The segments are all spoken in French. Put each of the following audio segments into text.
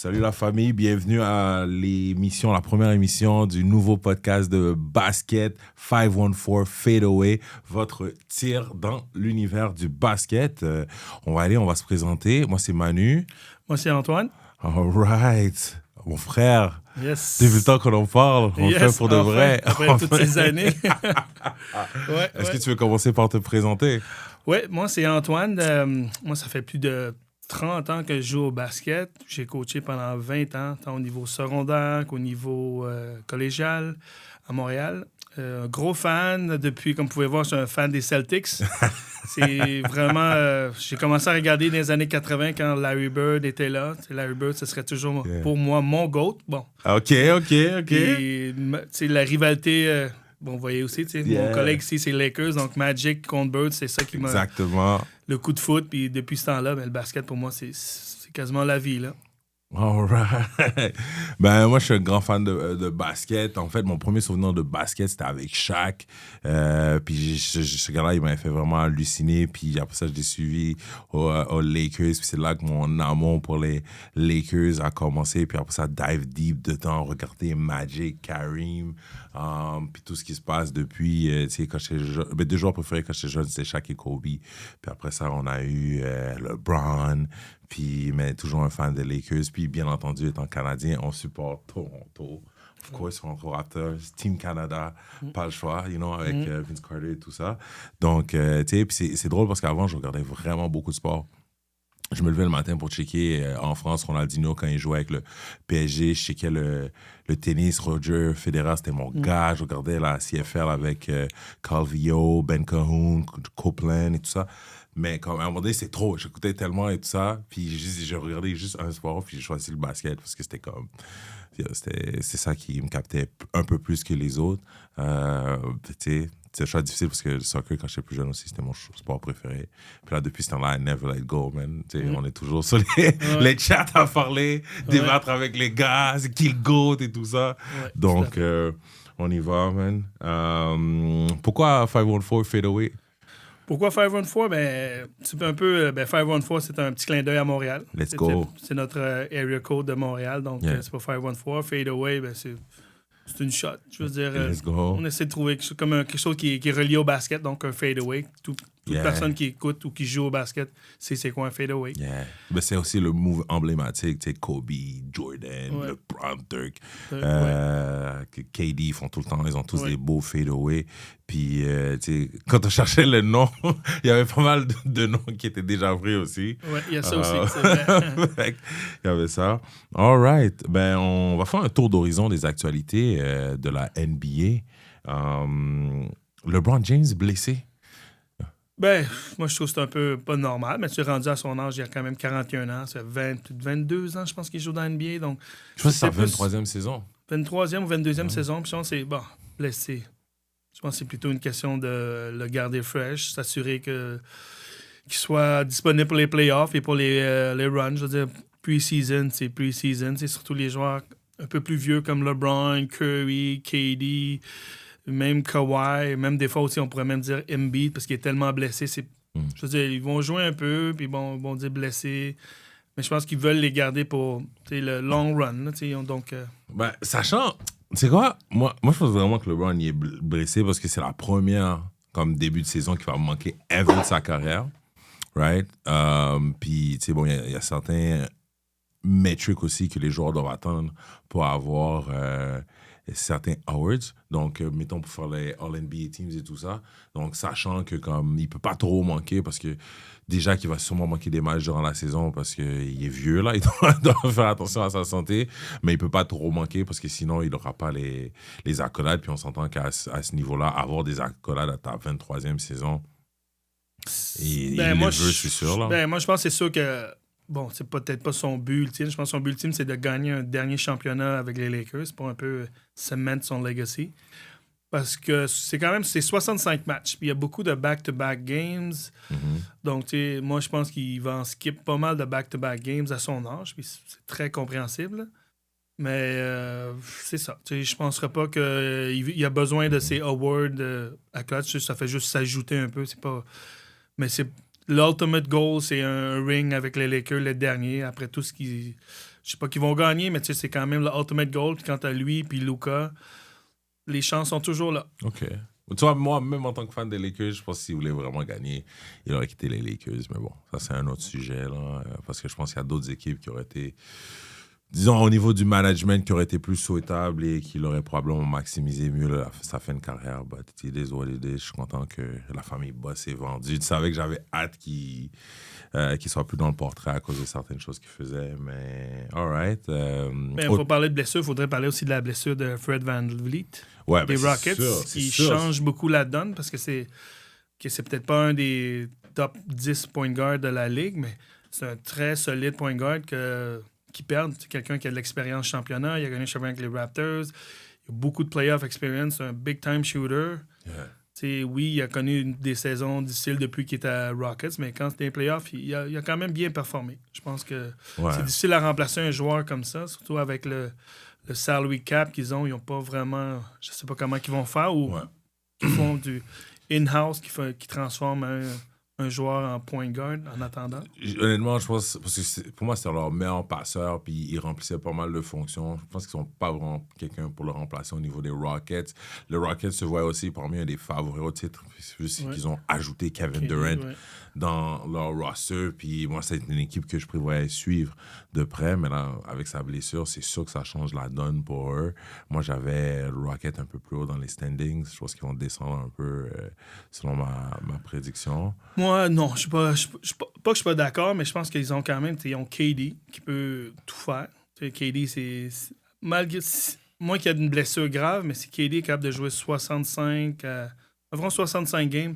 Salut la famille, bienvenue à la première émission du nouveau podcast de basket 514 Fadeaway, votre tir dans l'univers du basket. On va se présenter. Moi, c'est Manu. Moi, c'est Antoine. All right. Mon frère, Yes. depuis le temps qu'on en parle, on le fait pour de vrai. Après toutes ces années. Est-ce que tu veux commencer par te présenter? Oui, moi, c'est Antoine. Moi, ça fait plus de 30 ans que je joue au basket. J'ai coaché pendant 20 ans, tant au niveau secondaire qu'au niveau collégial à Montréal. Gros fan. Depuis, comme vous pouvez voir, je suis un fan des Celtics. C'est vraiment... j'ai commencé à regarder dans les années 80 quand Larry Bird était là. Larry Bird, ce serait toujours pour moi mon GOAT. Bon. OK. Et, la rivalité... Bon, vous voyez aussi, mon collègue ici, c'est Lakers, donc Magic contre Bird, c'est ça qui m'a... Exactement. Le coup de foot, puis depuis ce temps-là, le basket, pour moi, c'est quasiment la vie, là. All right. Ben, moi, je suis un grand fan de basket. En fait, mon premier souvenir de basket, c'était avec Shaq. Puis ce gars-là, il m'avait fait vraiment halluciner. Puis après ça, je l'ai suivi aux Lakers. Puis c'est là que mon amour pour les Lakers a commencé. Puis après ça, dive deep dedans, regarder Magic, Kareem, puis tout ce qui se passe depuis. Tu sais, quand j'étais jeune, mes deux joueurs préférés quand j'étais jeune, c'était Shaq et Kobe. Puis après ça, on a eu LeBron. Puis, mais toujours un fan des Lakers. Puis, bien entendu, étant Canadien, on supporte Toronto. Of course, Toronto Raptors, Team Canada, pas le choix, avec Vince Carter et tout ça. Donc, tu sais, puis c'est drôle parce qu'avant, je regardais vraiment beaucoup de sport. Je me levais le matin pour checker en France Ronaldinho quand il jouait avec le PSG. Je checkais le tennis. Roger Federer, c'était mon gars. Je regardais la CFL avec Calvillo, Ben Cahoon, Copeland et tout ça. Mais à un moment donné, c'est trop. J'écoutais tellement et tout ça. Puis je regardais juste un sport, puis j'ai choisi le basket parce que c'était comme... C'est ça qui me captait un peu plus que les autres. Tu sais, c'est un choix difficile parce que le soccer, quand j'étais plus jeune aussi, c'était mon sport préféré. Puis là, depuis ce temps-là, I never let go, man. On est toujours sur les chats à parler, débattre avec les gars, c'est qui le GOAT et tout ça. Ouais, donc, on y va, man. Pourquoi 514 Fadeaway? Pourquoi 514? C'est un peu... 514, c'est un petit clin d'œil à Montréal. Let's go. C'est notre area code de Montréal, donc c'est pas 514. Fadeaway, c'est une shot. Je veux dire, on essaie de trouver quelque chose qui est relié au basket, donc un fadeaway. Toute personne qui écoute ou qui joue au basket sait c'est quoi un fadeaway. Yeah. Ben, c'est aussi le move emblématique, tu sais, Kobe, Jordan, LeBron, Dirk, KD, ils font tout le temps, ils ont tous des beaux fadeaway. Puis, tu sais, quand on cherchait le nom, il y avait pas mal de noms qui étaient déjà pris aussi. Oui, il y a ça aussi, c'est vrai. Il y avait ça. All right. Ben, on va faire un tour d'horizon des actualités de la NBA. LeBron James blessé. Moi, je trouve que c'est un peu pas normal, mais tu es rendu à son âge, il a quand même 41 ans. Ça fait 22 ans, je pense, qu'il joue dans la NBA. Donc, je pense que c'est sa 23e saison. 23e ou 22e saison, puis je pense que c'est, blessé. Je pense que c'est plutôt une question de le garder fresh, s'assurer qu'il soit disponible pour les playoffs et pour les runs. Je veux dire, pre-season. C'est surtout les joueurs un peu plus vieux comme LeBron, Curry, KD... Même Kawhi, même des fois aussi, on pourrait même dire Embiid, parce qu'il est tellement blessé. Je veux dire, ils vont jouer un peu, puis ils vont dire blessé. Mais je pense qu'ils veulent les garder pour le long run. Là, donc, sachant, c'est quoi? Moi, je pense vraiment que LeBron il est blessé parce que c'est la première comme début de saison qui va manquer ever de sa carrière. Right? Puis, tu sais, bon, il y a certains métriques aussi que les joueurs doivent attendre pour avoir... certains awards, donc mettons pour faire les All-NBA Teams et tout ça, donc sachant que comme il peut pas trop manquer parce que déjà qu'il va sûrement manquer des matchs durant la saison parce qu'il est vieux là, il doit faire attention à sa santé, mais il peut pas trop manquer parce que sinon il n'aura pas les accolades, puis on s'entend qu'à ce niveau-là, avoir des accolades à ta 23e saison, il le veut, je suis sûr là. Moi je pense que c'est sûr que c'est peut-être pas son but ultime. Je pense que son but ultime, c'est de gagner un dernier championnat avec les Lakers pour un peu cement son legacy. Parce que c'est 65 matchs. Puis il y a beaucoup de back-to-back games. Donc, moi, je pense qu'il va en skip pas mal de back-to-back games à son âge. Puis c'est très compréhensible. Mais c'est ça. Je ne penserais pas qu'il a besoin de ces awards à clutch. Ça fait juste s'ajouter un peu. C'est pas... Mais c'est... L'ultimate goal, c'est un ring avec les Lakers, le dernier, après tout ce qui... Je sais pas qu'ils vont gagner, mais c'est quand même le ultimate goal. Puis quand t'as lui puis Luka, les chances sont toujours là. OK. Tu vois, moi, même en tant que fan des Lakers, je pense que s'il voulait vraiment gagner, il aurait quitté les Lakers. Mais bon, ça, c'est un autre sujet, là. Parce que je pense qu'il y a d'autres équipes qui auraient été, disons, au niveau du management, qui auraient été plus souhaitables et qui l'auraient probablement maximisé mieux sa fin de carrière. But it is what it is. Je suis content que la famille Boss est vendue. Tu savais que j'avais hâte qu'il soit plus dans le portrait à cause de certaines choses qu'il faisait. Mais, all right. Mais il faut parler de blessure. Il faudrait parler aussi de la blessure de Fred VanVleet. Ouais, des Rockets, qui change beaucoup la donne parce que c'est peut-être pas un des top 10 point guard de la ligue, mais c'est un très solide point guard qui perd. C'est quelqu'un qui a de l'expérience championnat, il a gagné le championnat avec les Raptors, il a beaucoup de playoff experience, c'est un big-time shooter. Yeah. Oui, il a connu des saisons difficiles depuis qu'il était à Rockets, mais quand c'était les playoffs, il a quand même bien performé. Je pense que c'est difficile à remplacer un joueur comme ça, surtout avec le salary cap qu'ils ont. Ils n'ont pas vraiment... Je ne sais pas comment ils vont faire ou qu'ils font du in-house qui transforme un joueur en point guard en attendant. Honnêtement, je pense... Parce que pour moi, c'est leur meilleur passeur puis ils remplissaient pas mal de fonctions. Je pense qu'ils n'ont pas vraiment quelqu'un pour le remplacer au niveau des Rockets. Les Rockets se voient aussi parmi un des favoris au titre. C'est juste qu'ils ont ajouté Kevin Durant dans leur roster. Puis moi, c'est une équipe que je prévoyais suivre de près. Mais là, avec sa blessure, c'est sûr que ça change la donne pour eux. Moi, j'avais le Rocket un peu plus haut dans les standings. Je pense qu'ils vont descendre un peu selon ma prédiction. Moi, non. Je suis pas que je suis pas d'accord, mais je pense qu'ils ont quand même... Ils ont KD qui peut tout faire. KD, c'est malgré... Moi qui a une blessure grave, mais si KD est capable de jouer 65 games,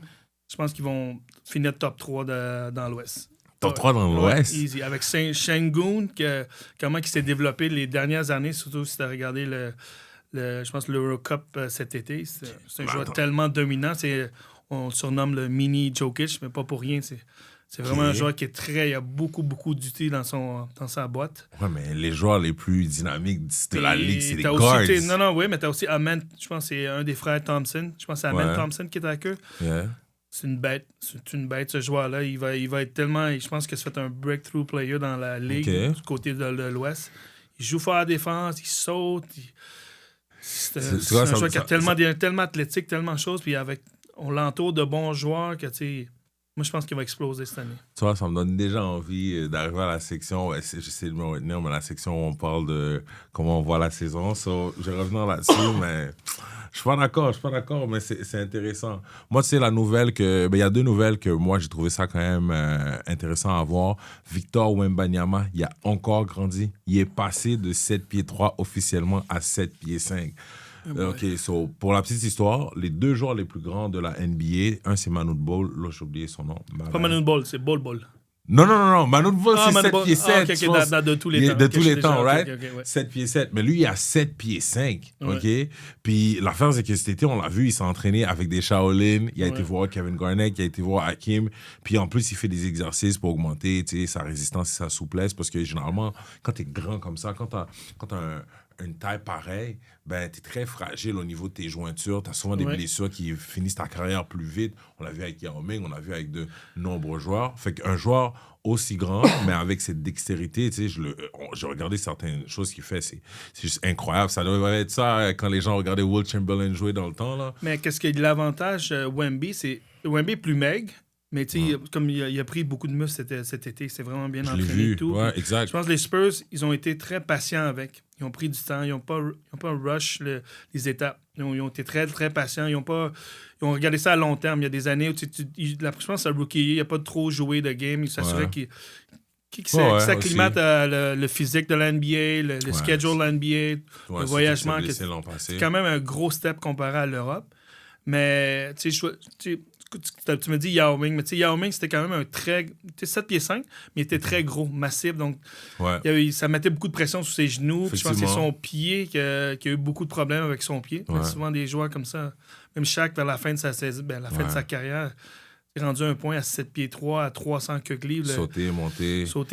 je pense qu'ils vont finir top 3 dans l'Ouest. Top 3 dans l'Ouest? Easy. Avec Sengun, comment il s'est développé les dernières années, surtout si tu as regardé je pense l'Eurocup cet été. C'est un joueur tellement dominant. On le surnomme le mini Jokic, mais pas pour rien. C'est vraiment un joueur qui est très... Il a beaucoup d'outils dans sa boîte. Ouais, mais les joueurs les plus dynamiques de la ligue, c'est les guards. Oui, mais t'as aussi Amen. Je pense que c'est un des frères Thompson. Je pense que c'est Amen Thompson qui est avec eux. Yeah. C'est une bête, ce joueur-là. Il va être tellement... Je pense que c'est un breakthrough player dans la ligue du côté de l'Ouest. Il joue fort à la défense, il saute. C'est un joueur qui est tellement athlétique, tellement de choses. Puis on l'entoure de bons joueurs que, tu sais... Moi, je pense qu'il va exploser cette année. Tu vois, ça me donne déjà envie d'arriver à la section. J'essaie de me retenir, mais la section où on parle de comment on voit la saison. Je vais revenir là-dessus, mais je suis pas d'accord, mais c'est intéressant. Moi, tu sais, la nouvelle que... il y a 2 nouvelles que moi, j'ai trouvé ça quand même intéressant à voir. Victor Wembanyama, il a encore grandi. Il est passé de 7 pieds 3 officiellement à 7 pieds 5. OK, pour la petite histoire, les 2 joueurs les plus grands de la NBA, un c'est Manute Bol, l'autre j'ai oublié son nom. Pas Manute Bol, c'est Bol. Non. Manute Bol, c'est 7 pieds 7. De tous les temps. De tous les temps, right? Okay, ouais. 7 pieds 7. Mais lui, il a 7 pieds 5. OK? Ouais. Puis l'affaire, c'est que cet été, on l'a vu, il s'est entraîné avec des Shaolin. Il a été voir Kevin Garnett, il a été voir Hakim. Puis en plus, il fait des exercices pour augmenter sa résistance et sa souplesse. Parce que généralement, quand tu es grand comme ça, quand tu as une taille pareille, ben, tu es très fragile au niveau de tes jointures. Tu as souvent des blessures qui finissent ta carrière plus vite. On l'a vu avec Yao Ming, on l'a vu avec de nombreux joueurs. Fait qu'un joueur aussi grand, mais avec cette dextérité, tu sais, j'ai regardé certaines choses qu'il fait, c'est juste incroyable. Ça devrait être ça quand les gens regardaient Will Chamberlain jouer dans le temps, là. Mais qu'est-ce qui est l'avantage, Wemby, c'est... Wemby est plus maigre, mais tu sais, comme il a pris beaucoup de muscles cet été, c'est vraiment bien entraîné et tout. Ouais, exact. Je pense que les Spurs, ils ont été très patients avec. Ils ont pris du temps, ils n'ont pas rush les étapes. Ils ont été très, très patients. Ils ont regardé ça à long terme. Il y a des années où, je pense, à rookie, il n'a pas trop joué de game. Il s'assurait qu'il s'acclimate à le physique de l'NBA, le schedule de l'NBA, le voyagement. C'est quand même un gros step comparé à l'Europe. Mais, tu me dis Yao Ming, mais tu sais, Yao Ming, c'était quand même un très... Tu sais, 7 pieds 5, mais il était très gros, massif, donc ça mettait beaucoup de pression sur ses genoux. Puis je pense que c'est son pied qui a eu beaucoup de problèmes avec son pied. Souvent, des joueurs comme ça, même Shaq, vers la fin de sa saison, de sa carrière, il est rendu à un point à 7 pieds 3, à 300 quelques livres. Sauter,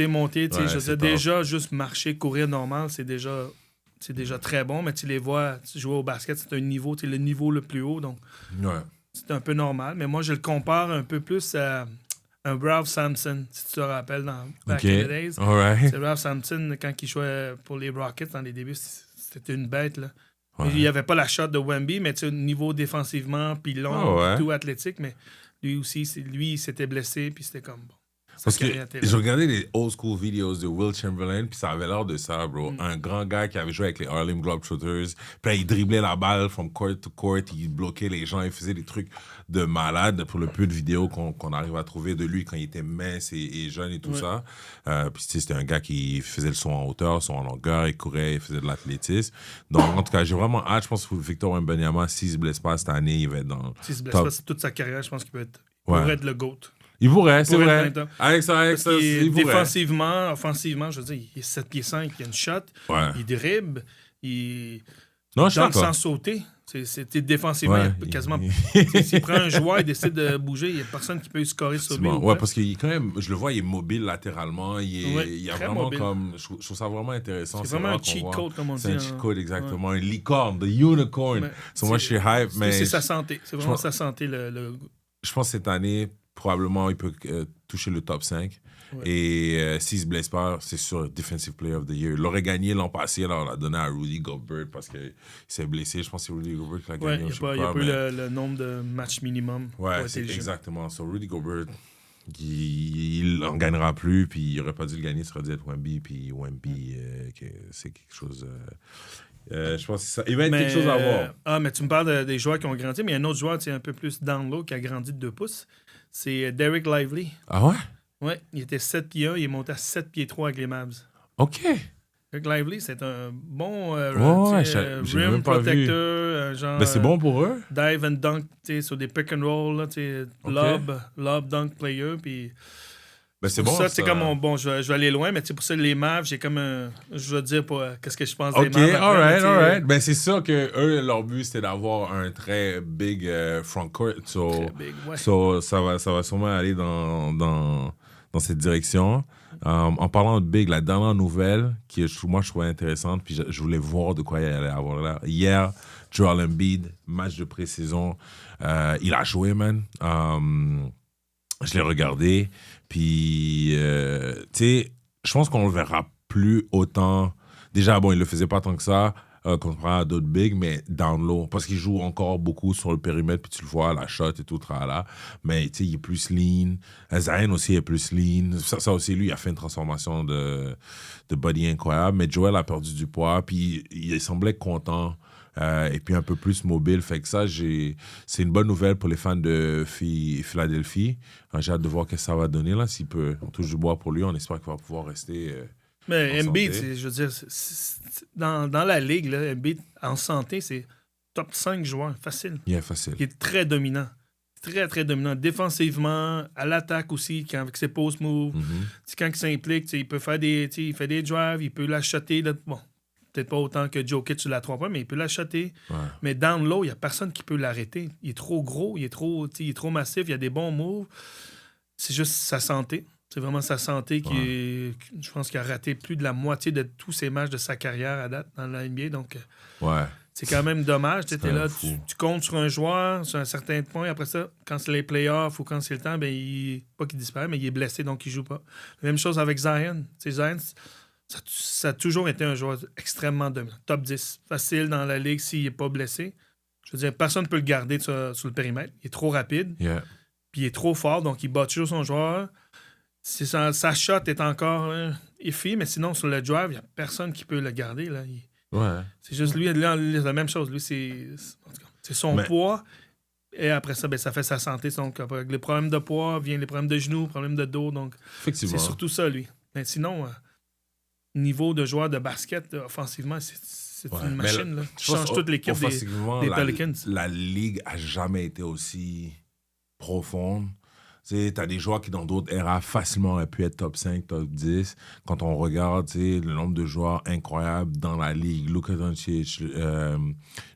monter. Tu sais, je disais, déjà, juste marcher, courir normal, c'est déjà très bon, mais tu les vois, tu joues au basket, c'est un niveau, tu sais, le niveau le plus haut, donc... C'est un peu normal, mais moi, je le compare un peu plus à un Ralph Sampson, si tu te rappelles, dans Back OK. in the Days. Alright. C'est Ralph Sampson, quand il jouait pour les Rockets dans les débuts, c'était une bête, là. Ouais. Mais il n'y avait pas la shot de Wemby, mais tu sais, au niveau défensivement, puis long, Ah ouais. puis tout athlétique, mais lui aussi, il s'était blessé, puis c'était comme bon. Parce que je regardais les old school videos de Will Chamberlain, puis ça avait l'air de ça, bro. Un grand gars qui avait joué avec les Harlem Globetrotters. Puis là, il driblait la balle from court to court, il bloquait les gens, il faisait des trucs de malade pour le peu de vidéos qu'on arrive à trouver de lui quand il était mince et jeune et tout ça. Puis tu sais, c'était un gars qui faisait le son en hauteur, son en longueur, il courait, il faisait de l'athlétisme. Donc, en tout cas, j'ai vraiment hâte. Je pense que Victor Wembanyama, s'il se blesse pas cette année, il va être dans... S'il se blesse pas, c'est toute sa carrière, je pense qu'il pourrait être le GOAT. Il pourrait, c'est vrai. Avec ça, il pourrait. Défensivement, offensivement, je veux dire, il est 7 pieds 5, il a une shot, il dribble, il dunk sans sauter. C'est défensivement, il y a quasiment... S'il prend un joueur, il décide de bouger, il n'y a personne qui peut scorer sur lui. Ouais, parce que quand même, je le vois, il est mobile latéralement. Il y a vraiment mobile. comme... Je trouve ça vraiment intéressant. C'est vraiment un cheat code, comme on dit. C'est un cheat code, exactement. Un licorne, the unicorn. Moi, je suis hype, mais... C'est sa santé. C'est vraiment sa santé. Je pense que cette année, probablement, il peut toucher le top 5. Ouais. Et s'il se blesse pas, c'est sûr, Defensive Player of the Year. Il l'aurait gagné l'an passé, alors on l'a donné à Rudy Gobert parce qu'il s'est blessé. Je pense que c'est Rudy Gobert qui l'a gagné. Il n'y a pas eu le nombre de matchs minimum. Ouais, c'est exactement ça. Rudy Gobert, il n'en gagnera plus, puis il n'aurait pas dû le gagner, ça aurait dû être Wemby, puis Wemby, c'est quelque chose... je pense que ça. Il va être quelque chose à voir. Mais tu me parles des joueurs qui ont grandi, mais il y a un autre joueur un peu plus down low qui a grandi de 2 pouces. C'est Derek Lively. Ah ouais? Oui, il était 7 pieds 1, il est monté à 7 pieds 3 avec les Mavs. OK. Derek Lively, c'est un bon rim protector. Genre, mais c'est bon pour eux. Dive and dunk sur des pick and roll, là, lob dunk player. Puis c'est bon. Ça, c'est comme je vais aller loin, mais pour ça, les Mavs, j'ai comme je veux dire qu'est-ce que je pense des Mavs. OK, alright. Ben, c'est sûr que eux, leur but, c'était d'avoir un très big front court. Très big, ouais. Ça va sûrement aller dans cette direction. En parlant de big, la dernière nouvelle, qui moi, je trouvais intéressante, puis je voulais voir de quoi il allait avoir là. Hier, Joel Embiid, match de pré-saison, il a joué, man. Je l'ai regardé. Puis, tu sais, je pense qu'on le verra plus autant. Déjà, bon, il le faisait pas tant que ça, comparé à d'autres bigs, mais down low. Parce qu'il joue encore beaucoup sur le périmètre, puis tu le vois, la shot et tout, là. Mais, tu sais, il est plus lean. Zion aussi est plus lean. Ça aussi, lui, il a fait une transformation de body incroyable. Mais Joel a perdu du poids, puis il semblait content. Et puis un peu plus mobile. Fait que ça, c'est une bonne nouvelle pour les fans de Philadelphie. J'ai hâte de voir ce que ça va donner. Là. S'il peut, on touche du bois pour lui. On espère qu'il va pouvoir rester mais Embiid, je veux dire, dans la ligue, là, Embiid, en santé, c'est top 5 joueurs. Facile. Facile. Il est très dominant. Très, très dominant. Défensivement, à l'attaque aussi, avec ses post moves. Quand il s'implique, il peut faire il fait des drives, il peut la shotter. Bon. Peut-être pas autant que Jokic sur la 3 points, mais il peut l'acheter. Ouais. Mais down low, il n'y a personne qui peut l'arrêter. Il est trop gros, il est trop massif, il y a des bons moves. C'est juste sa santé. C'est vraiment sa santé je pense qu'il a raté plus de la moitié de tous ses matchs de sa carrière à date dans la NBA. Donc, c'est quand même dommage. Tu es là, tu comptes sur un joueur sur un certain point. Après ça, quand c'est les playoffs ou quand c'est le temps, pas qu'il disparaît, mais il est blessé, donc il ne joue pas. Même chose avec Zion. Zion, ça a toujours été un joueur extrêmement dominant. Top 10. Facile dans la ligue s'il n'est pas blessé. Je veux dire, personne ne peut le garder sur le périmètre. Il est trop rapide. Puis il est trop fort, donc il bat toujours son joueur. Sa shot est encore iffy, mais sinon, sur le drive, il n'y a personne qui peut le garder. Là. C'est juste lui, la même chose. Lui, c'est son poids. Et après ça, ça fait sa santé. Donc, avec les problèmes de poids, viennent les problèmes de genoux, problèmes de dos. Donc, c'est surtout ça, lui. Mais sinon... niveau de joueur de basket, offensivement, c'est une machine. Là. Tu changes toute l'équipe des Pelicans. La ligue n'a jamais été aussi profonde. Tu as des joueurs qui, dans d'autres eras, facilement auraient pu être top 5, top 10. Quand on regarde le nombre de joueurs incroyables dans la ligue, Luka Doncic,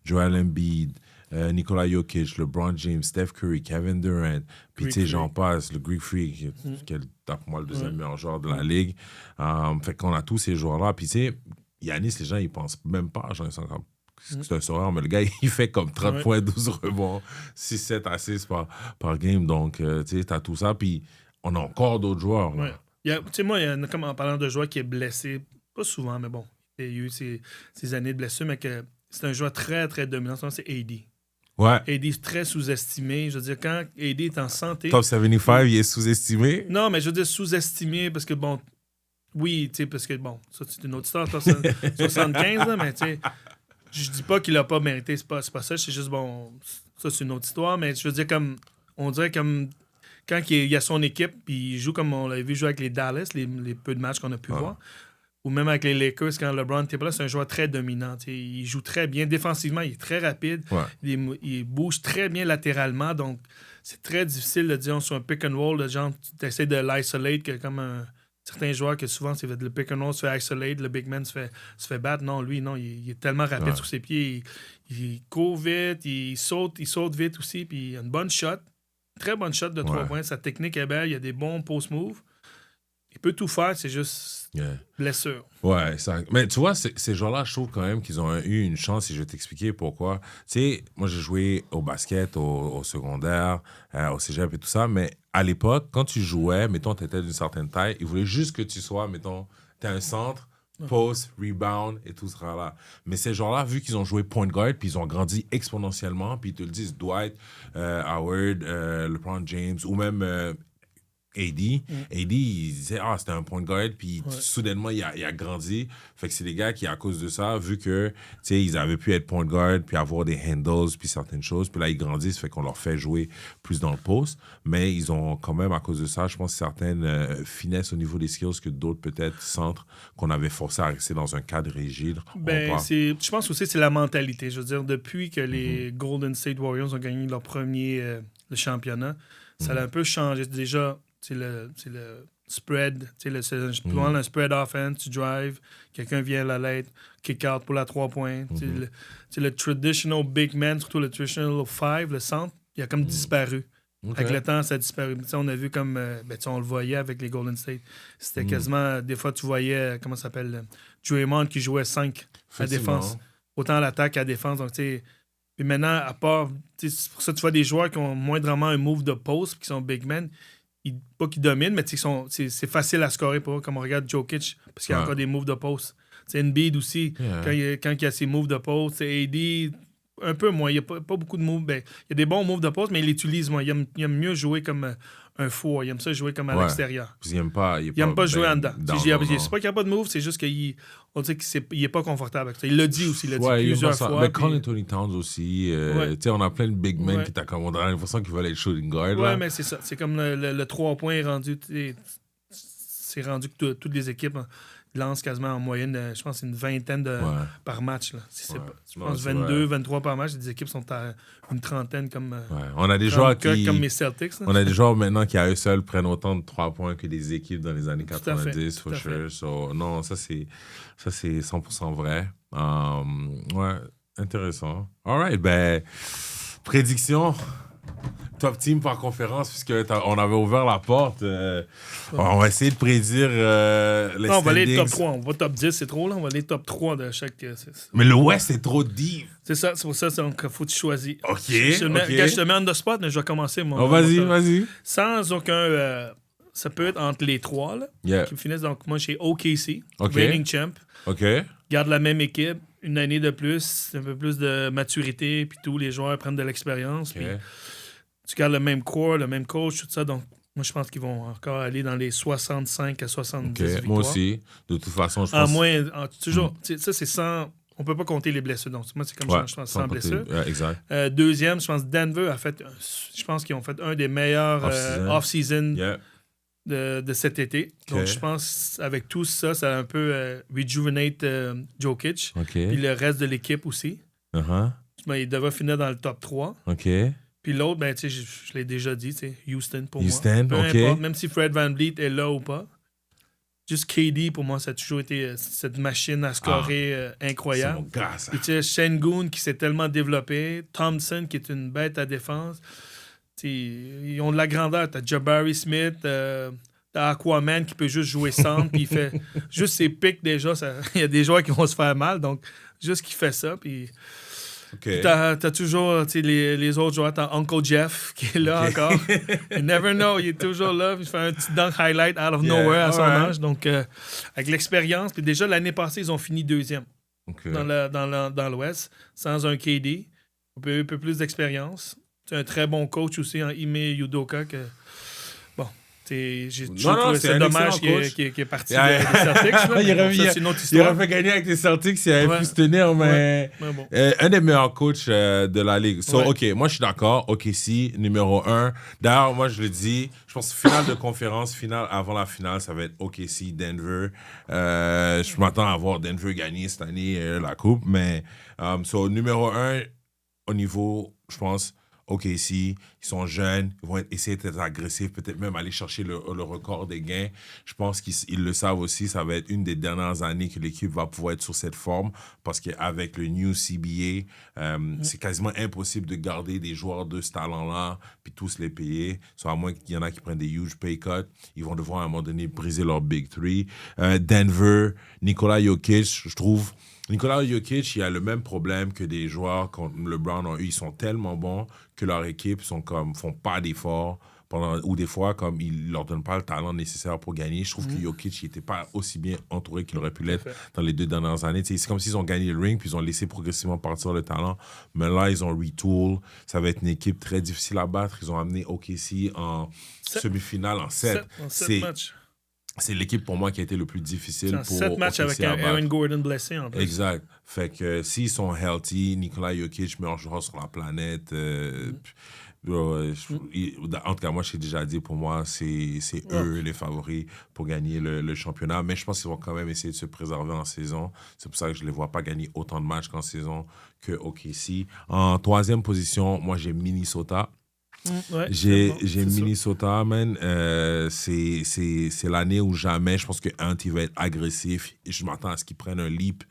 Joel Embiid, Nikola Jokic, LeBron James, Steph Curry, Kevin Durant, puis tu sais, j'en passe, le Greek Freak, qui est pour moi le deuxième meilleur joueur de la ligue. Fait qu'on a tous ces joueurs-là. Puis tu sais, Giannis, les gens, ils pensent même pas. Genre, c'est un sauveur, mais le gars, il fait comme 30 points, 12 rebonds, 6-7 assists par game. Donc, tu sais, t'as tout ça. Puis on a encore d'autres joueurs. Ouais. Tu sais, moi, il y en a comme en parlant de joueur qui est blessé, pas souvent, mais bon, il y a eu ces années de blessure, mais que c'est un joueur très, très dominant. C'est AD. Ouais. AD est très sous-estimé. Je veux dire, quand AD est en santé... Top 75, il est sous-estimé? Non, mais je veux dire sous-estimé parce que, bon, oui, tu sais, parce que, bon, ça, c'est une autre histoire, toi, 75, là, mais tu sais, je dis pas qu'il a pas mérité, c'est pas ça, c'est juste, bon, ça, c'est une autre histoire, mais je veux dire, comme, on dirait comme, quand il y a son équipe, puis il joue comme on l'avait vu jouer avec les Dallas, les peu de matchs qu'on a pu voir, ou même avec les Lakers, quand LeBron était là, c'est un joueur très dominant. Il joue très bien. Défensivement, il est très rapide. Ouais. Il bouge très bien latéralement. Donc, c'est très difficile de dire sur un pick and roll, de genre, tu essaies de l'isolate, comme certains joueurs que souvent, c'est le pick and roll se fait isolate, le big man se fait battre. Non, lui, non, il est tellement rapide sur ses pieds. Il court vite, il saute vite aussi. Puis il a une bonne shot. Très bonne shot de 3 points. Sa technique est belle. Il a des bons post-moves. Il peut tout faire, c'est juste blessure. Ouais, mais tu vois, ces joueurs-là, je trouve quand même qu'ils ont eu une chance et je vais t'expliquer pourquoi. Tu sais, moi, j'ai joué au basket, au secondaire, au cégep et tout ça, mais à l'époque, quand tu jouais, mettons, tu étais d'une certaine taille, ils voulaient juste que tu sois, mettons, tu es un centre, post, rebound et tout sera là. Mais ces gens-là, vu qu'ils ont joué point guard, puis ils ont grandi exponentiellement, puis ils te le disent, Dwight, Howard, LeBron James, ou même... AD, il disait c'était un point guard, puis soudainement il a grandi. Fait que c'est des gars qui, à cause de ça, vu que ils avaient pu être point guard, puis avoir des handles, puis certaines choses, puis là ils grandissent, fait qu'on leur fait jouer plus dans le poste. Mais ils ont quand même, à cause de ça, je pense, certaines finesses au niveau des skills que d'autres peut-être centres qu'on avait forcé à rester dans un cadre rigide. Je pense aussi que c'est la mentalité. Je veux dire, depuis que les Golden State Warriors ont gagné leur premier le championnat, ça a un peu changé. Déjà, c'est le spread, c'est un spread offense, tu drive, quelqu'un vient à la lettre, kick out pour la 3 points. Le traditional big man, surtout le traditional 5, le centre, il a comme disparu. Okay. Avec le temps, ça a disparu. On a vu comme, on le voyait avec les Golden State. C'était quasiment, des fois, tu voyais, comment ça s'appelle, Draymond qui jouait 5 à défense. Autant à l'attaque qu'à la défense. Donc, puis maintenant, à part, c'est pour ça que tu vois des joueurs qui ont moindrement un move de post, qui sont big men. Pas qu'ils dominent, mais c'est facile à scorer pour eux, comme on regarde Jokic, parce qu'il y a encore des moves de poste. C'est Embiid aussi, quand il y a ses moves de poste. C'est AD, un peu moins. Il n'y a pas beaucoup de moves. Il y a des bons moves de poste, mais il l'utilise moins. Il aime mieux jouer comme un four. Il aime ça jouer comme à l'extérieur. Il n'aime pas jouer en dedans. C'est pas qu'il n'y a pas de move, c'est juste qu'on dit qu'il n'est pas confortable avec ça. Il l'a dit aussi, il l'a dit plusieurs fois. Mais Karl Anthony Towns aussi, on a plein de big men qui t'accommodent. On a l'impression qu'ils veulent être shooting guard. Ouais, mais c'est ça. C'est comme le 3 points rendu. C'est rendu que toutes les équipes lancent quasiment en moyenne, je pense, une vingtaine par match. Là. Je pense 22, 23 par match. Les équipes sont à une trentaine comme, on a des joueurs comme mes Celtics. Là. On a des joueurs maintenant qui, à eux seuls, prennent autant de 3 points que des équipes dans les années 90, for sure. So, non, ça, c'est 100% vrai. Ouais, intéressant. All right, prédiction. Top team par conférence, puisqu'on avait ouvert la porte. On va essayer de prédire les on va aller top 3. On va top 10, c'est trop là. On va aller top 3 de chaque... Mais le West, c'est trop deep. C'est ça, c'est pour ça qu'il faut que tu choisisses. OK. Je te mets on the spot, mais je vais commencer. Vas-y. Sans aucun... ça peut être entre les 3 là, qui finissent. Donc, moi, chez OKC, reigning champ. OK. Garde la même équipe, une année de plus, un peu plus de maturité, puis tous les joueurs prennent de l'expérience. Puis tu gardes le même core, le même coach, tout ça. Donc, moi, je pense qu'ils vont encore aller dans les 65 à 70 victoires. Moi aussi. De toute façon, je pense... toujours. Ça, c'est sans... On peut pas compter les blessures. Donc, moi, c'est comme je pense, sans blessures. Exact. Deuxième, je pense Denver a fait... Je pense qu'ils ont fait un des meilleurs off-season de cet été. Donc, je pense, avec tout ça, ça a un peu rejuvenate Jokic. Puis le reste de l'équipe aussi. Il devrait finir dans le top 3. Puis l'autre, je l'ai déjà dit, Houston pour moi. Peu importe, même si Fred VanVleet est là ou pas. Juste KD, pour moi, ça a toujours été cette machine à scorer incroyable. C'est mon gars, ça. Puis Şengün qui s'est tellement développé. Thompson qui est une bête à défense. Ils ont de la grandeur. T'as Jabari Smith, t'as Aquaman qui peut juste jouer centre, puis il fait juste ses pics déjà. Il y a des joueurs qui vont se faire mal, donc juste qu'il fait ça, puis... OK. T'as toujours les autres joueurs. T'as Uncle Jeff qui est là encore. You never know, il est toujours là. Il fait un petit dunk highlight out of nowhere à son âge. Donc, avec l'expérience. Puis déjà, l'année passée, ils ont fini 2e dans l'Ouest, sans un KD. Un peu plus d'expérience. C'est un très bon coach aussi, en Ime Udoka. J'ai trouvé ça dommage qu'il est parti des Celtics. C'est une autre histoire. Il aurait fait gagner avec les Celtics s'il avait pu se tenir, mais bon. Un des meilleurs coachs de la Ligue. OK, moi, je suis d'accord. OKC, numéro 1. D'ailleurs, moi, je le dis, je pense finale de conférence, finale avant la finale, ça va être OKC, Denver. Je m'attends à voir Denver gagner cette année la coupe, mais numéro 1, au niveau, je pense... OKC, ils sont jeunes, ils vont essayer d'être agressifs, peut-être même aller chercher le record des gains. Je pense qu'ils le savent aussi, ça va être une des dernières années que l'équipe va pouvoir être sur cette forme parce qu'avec le new CBA, c'est quasiment impossible de garder des joueurs de ce talent-là puis tous les payer. Soit à moins qu'il y en a qui prennent des huge pay cuts, ils vont devoir à un moment donné briser leur Big Three. Denver, Nikola Jokic, je trouve... Nikola Jokic, il a le même problème que des joueurs comme LeBron ont eu. Ils sont tellement bons que leur équipe font pas d'efforts ou des fois, comme ils leur donnent pas le talent nécessaire pour gagner. Je trouve que Jokic n'était pas aussi bien entouré qu'il aurait pu l'être dans les 2 dernières années. C'est comme s'ils ont gagné le ring puis ils ont laissé progressivement partir le talent. Mais là, ils ont retool. Ça va être une équipe très difficile à battre. Ils ont amené OKC en semi-finale en 7. En 7 matchs. C'est l'équipe pour moi qui a été le plus difficile pour 7 matchs avec Aaron Gordon blessé en plus. Exact. Fait que s'ils sont healthy, Nikola Jokic, meilleur joueur sur la planète. En tout cas, moi, je t'ai déjà dit, pour moi, c'est eux les favoris pour gagner le championnat. Mais je pense qu'ils vont quand même essayer de se préserver en saison. C'est pour ça que je ne les vois pas gagner autant de matchs qu'en saison que OKC. En 3e position, moi, j'ai Minnesota. J'ai Minnesota, man. C'est l'année où jamais, je pense que Hunt, il va être agressif. Je m'attends à ce qu'il prenne un leap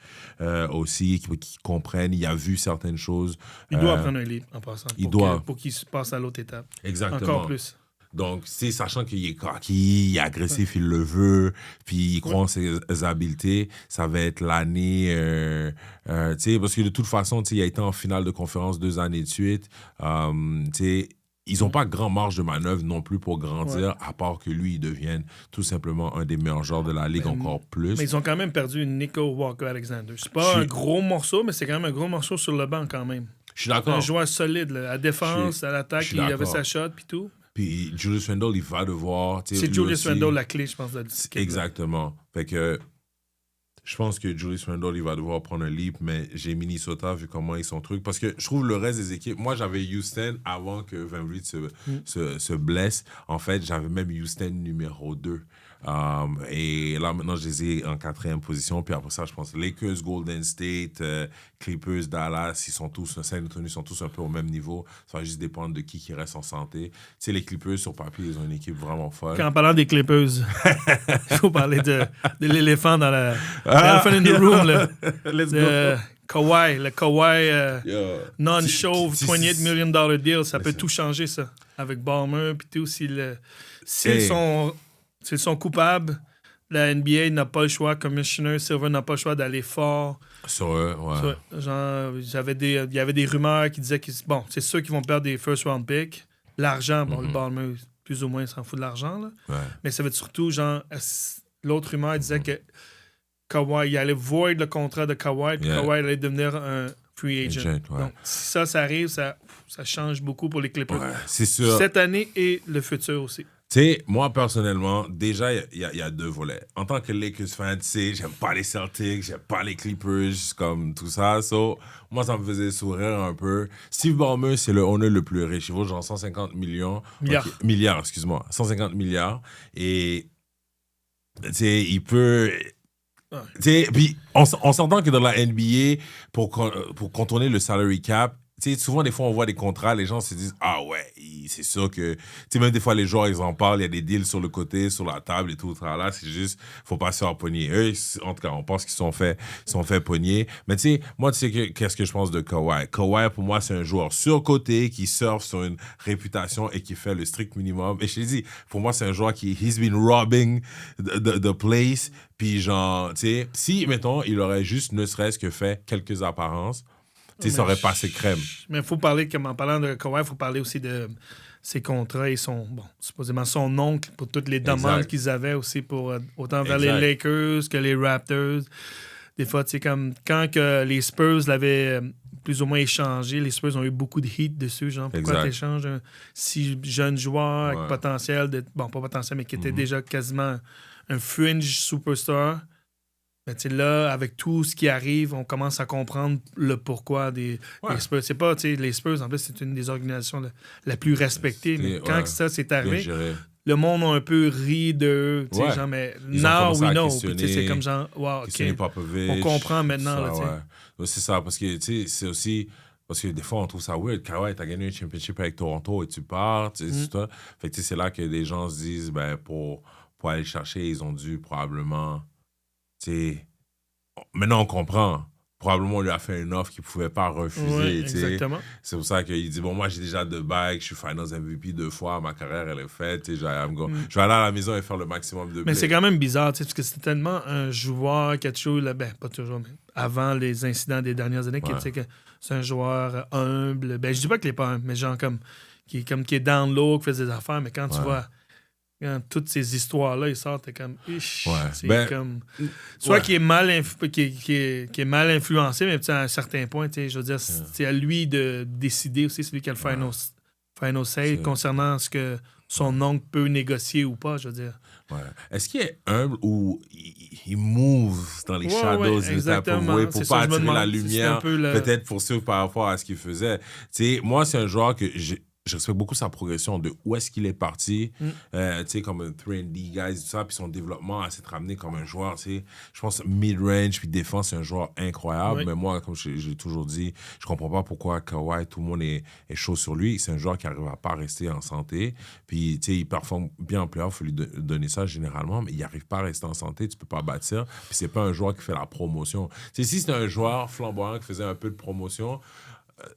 aussi, qu'il comprenne. Il a vu certaines choses. Il doit prendre un leap en passant. Pour qu'il passe à l'autre étape. Exactement. Encore plus. Donc, sachant qu'il est cocky, il est agressif, il le veut, puis il croit en ses habiletés, ça va être l'année... parce que de toute façon, il a été en finale de conférence 2 années de suite. Ils n'ont pas grand marge de manœuvre non plus pour grandir, à part que lui, il devienne tout simplement un des meilleurs joueurs de la Ligue encore plus. Mais ils ont quand même perdu Nico Walker-Alexander. C'est pas un gros morceau, mais c'est quand même un gros morceau sur le banc quand même. Je suis d'accord. Un joueur solide, là. À défense, à l'attaque, il avait sa shot puis tout. Puis Julius Randle, il va devoir... C'est Julius Randle la clé, je pense, de l'équipe. Exactement. Fait que... Je pense que Julius Randle, il va devoir prendre un leap, mais j'ai Minnesota vu comment ils sont trucs. Parce que je trouve le reste des équipes... Moi, j'avais Houston avant que Van Vliet se blesse. En fait, j'avais même Houston numéro 2. Et là, maintenant, je les ai en 4e position. Puis après ça, je pense Lakers, Golden State, Clippers, Dallas, ils sont tous, San Antonio, ils sont tous un peu au même niveau. Ça va juste dépendre de qui reste en santé. Tu sais, les Clippers, sur papier, ils ont une équipe vraiment folle. En parlant des Clippers, il faut parler de l'éléphant dans la... Elephant in the room, là. Let's go. Kawhi, le Kawhi non-chauve $28 million deal, ça peut tout changer, ça. Avec Ballmer, puis tout. S'ils sont coupables, la NBA n'a pas le choix, Commissioner Silver n'a pas le choix d'aller fort. Sur eux, ouais. Genre, il y avait des rumeurs qui disaient que c'est sûr qu'ils vont perdre des first round picks. L'argent, le Ballmer, plus ou moins, s'en fout de l'argent, là. Ouais. Mais ça va être surtout, genre, l'autre rumeur disait que Kawhi, il allait void le contrat de Kawhi, puis Kawhi allait devenir un free agent. Donc, si ça arrive, ça change beaucoup pour les Clippers. Ouais, c'est sûr. Cette année et le futur aussi. Tu sais, moi, personnellement, déjà, il y a 2 volets. En tant que Lakers fan, tu sais, j'aime pas les Celtics, j'aime pas les Clippers, comme tout ça. So, moi, ça me faisait sourire un peu. Steve Ballmer, c'est le owner le plus riche. Il vaut genre 150 millions. Milliards, excuse-moi. 150 milliards. Et, tu sais, il peut... Tu sais, puis on s'entend que dans la NBA, pour contourner le salary cap, tu sais, souvent, des fois, on voit des contrats, les gens se disent « Ah ouais, c'est sûr que... » Tu sais, même des fois, les joueurs, ils en parlent, il y a des deals sur le côté, sur la table et tout. Là, c'est juste, faut pas se faire pogner. Eux, en tout cas, on pense qu'ils sont fait pogner. Mais tu sais, moi, tu sais, qu'est-ce que je pense de Kawhi? Kawhi, pour moi, c'est un joueur surcoté qui surfe sur une réputation et qui fait le strict minimum. Et je te dis, pour moi, c'est un joueur qui... He's been robbing the place. Puis genre, tu sais, si, mettons, il aurait juste, ne serait-ce que fait quelques apparences, Tu sais, ça aurait passé crème. Mais il faut parler, comme en parlant de Kawhi, il faut parler aussi de ses contrats et supposément son oncle pour toutes les demandes qu'ils avaient aussi pour autant vers les Lakers que les Raptors. Des fois, tu sais, comme quand que les Spurs l'avaient plus ou moins échangé, les Spurs ont eu beaucoup de heat dessus. Genre, pourquoi tu échanges un si jeune joueur avec potentiel, pas potentiel, mais qui était déjà quasiment un fringe superstar. Mais tu sais, là, avec tout ce qui arrive, on commence à comprendre le pourquoi des Spurs. C'est pas, tu sais, les Spurs, en plus, c'est une des organisations la plus respectée. Mais quand ça s'est arrivé, le monde a un peu ri d'eux. Tu sais, genre, mais now we know. Puis, c'est comme genre, wow, OK. On comprend maintenant. Ça, là, tu sais. C'est ça, parce que, tu sais, c'est aussi... Parce que des fois, on trouve ça weird. Kawhi, t'as gagné un championship avec Toronto et tu pars, tu sais, c'est toi. Fait que, tu sais, c'est là que des gens se disent, ben, pour aller le chercher, ils ont dû probablement... Maintenant, on comprend. Probablement, on lui a fait une offre qu'il ne pouvait pas refuser. Exactement. C'est pour ça qu'il dit, bon, moi, j'ai déjà 2 bagues, je suis Finals MVP 2 fois, ma carrière, elle est faite. Je vais aller à la maison et faire le maximum de Mais c'est quand même bizarre, parce que c'est tellement un joueur qui a toujours... pas toujours, mais avant les incidents des dernières années, que c'est un joueur humble. Ben, je dis pas qu'il n'est pas humble, mais genre qui est down low, qui fait des affaires, mais quand tu vois... Quand toutes ces histoires-là, ils sortent, t'es comme... C'est comme... Soit qui est mal influencé, mais à un certain point, je veux dire, c'est à lui de décider aussi, c'est lui qui a le final say concernant ce que son oncle peut négocier ou pas, je veux dire. Ouais. Est-ce qu'il est humble ou il move dans les shadows pour pas attirer la lumière, peut-être pour ceux par rapport à ce qu'il faisait? Moi, c'est un joueur que je respecte beaucoup sa progression de où est-ce qu'il est parti, tu sais, comme un 3&D guys, tout ça, puis son développement à s'être ramené comme un joueur, tu sais, je pense mid-range puis défense, c'est un joueur incroyable, mais moi, comme j'ai toujours dit, je comprends pas pourquoi Kawhi, tout le monde est chaud sur lui, c'est un joueur qui arrive à pas rester en santé, puis tu sais, il performe bien en playoff, il faut lui donner ça généralement, mais il arrive pas à rester en santé, tu peux pas bâtir, puis c'est pas un joueur qui fait la promotion. Tu sais, si c'était un joueur flamboyant qui faisait un peu de promotion,